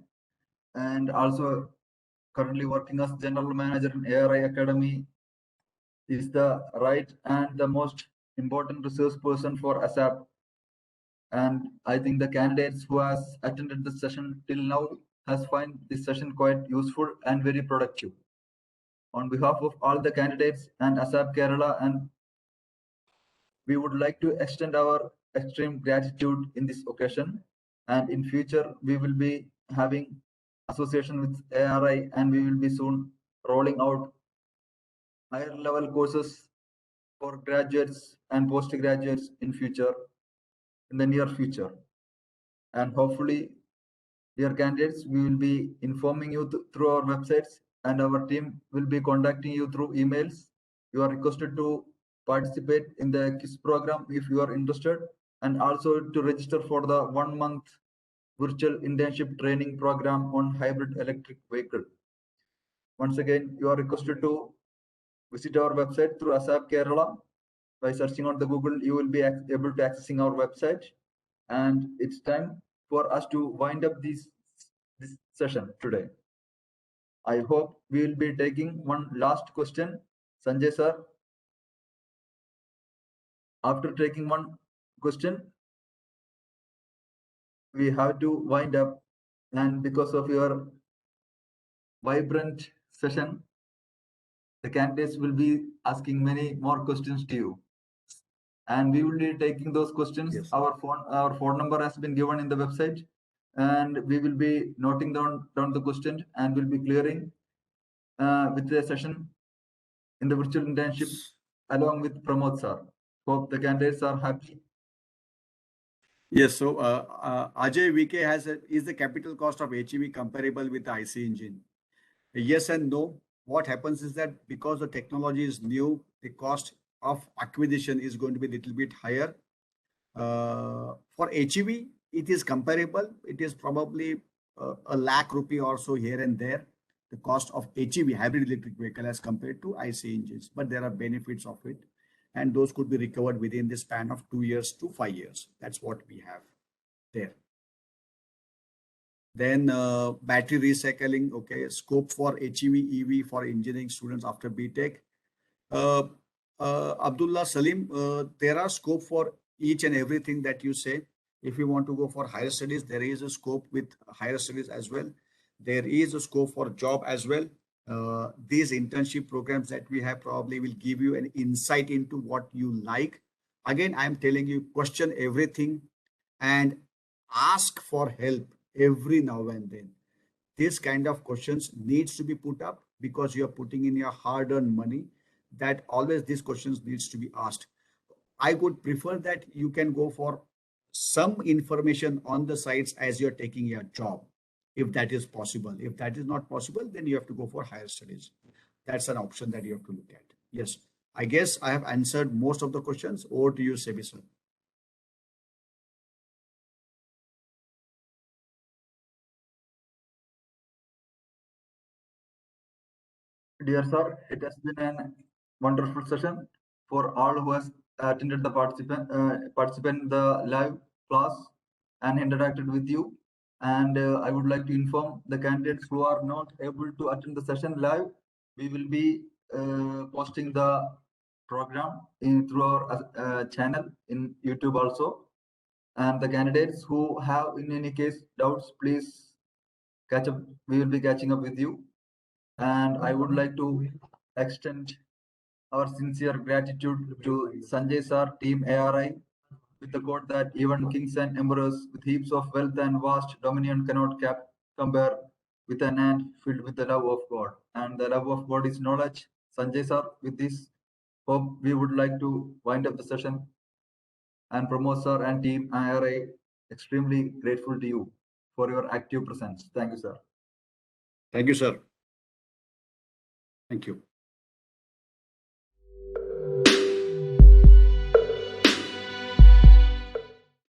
and also currently working as general manager in ARI Academy, is the right and the most important resource person for ASAP. And I think the candidates who has attended the session till now has find this session quite useful and very productive. On behalf of all the candidates and ASAP Kerala, and we would like to extend our extreme gratitude in this occasion. And in future, we will be having association with ARI, and we will be soon rolling out higher level courses for graduates and postgraduates in the near future. And hopefully, dear candidates, we will be informing you through our websites, and our team will be contacting you through emails. You are requested to participate in the KISS program if you are interested, and also to register for the 1 month virtual internship training program on hybrid electric vehicle. Once again, you are requested to visit our website through ASAP Kerala. By searching on the Google, you will be able to accessing our website. And it's time for us to wind up this session today. I hope we will be taking one last question. Sanjay sir, after taking one question, we have to wind up, and because of your vibrant session, the candidates will be asking many more questions to you. And we will be taking those questions. Yes. Our phone number has been given in the website, and we will be noting down the question and will be clearing with the session in the virtual internship along with Pramod sir. Hope the candidates are happy. Yes. So Ajay VK is the capital cost of HEV comparable with the IC engine? Yes and no. What happens is that because the technology is new, the cost of acquisition is going to be a little bit higher. For HEV, it is comparable. It is probably a lakh rupee or so here and there, the cost of HEV, hybrid electric vehicle, as compared to IC engines. But there are benefits of it, and those could be recovered within the span of 2 years to 5 years. That's what we have there. Then battery recycling, okay, scope for HEV, EV for engineering students after BTech. Abdullah Salim, there are scope for each and everything that you say. If you want to go for higher studies, there is a scope with higher studies as well. There is a scope for job as well. These internship programs that we have probably will give you an insight into what you like. Again, I'm telling you, question everything and ask for help every now and then. This kind of questions needs to be put up because you are putting in your hard-earned money. That always these questions needs to be asked. I would prefer that you can go for some information on the sites as you're taking your job, if that is possible. If that is not possible, then you have to go for higher studies. That's an option that you have to look at. Yes, I guess I have answered most of the questions. Over to you, Sebi sir. Dear sir, it has been a wonderful session for all who has attended the participant in the live class and interacted with you. And I would like to inform the candidates who are not able to attend the session live. We will be posting the program through our channel in YouTube also. And the candidates who have in any case doubts, please catch up. We will be catching up with you. And I would like to extend our sincere gratitude to Sanjay sir, team ARI, with the quote that even kings and emperors with heaps of wealth and vast dominion cannot compare with an ant filled with the love of God. And the love of God is knowledge. Sanjay sir, with this hope, we would like to wind up the session. And Pramod sir and team IRA, extremely grateful to you for your active presence. Thank you, sir. Thank you, sir. Thank you.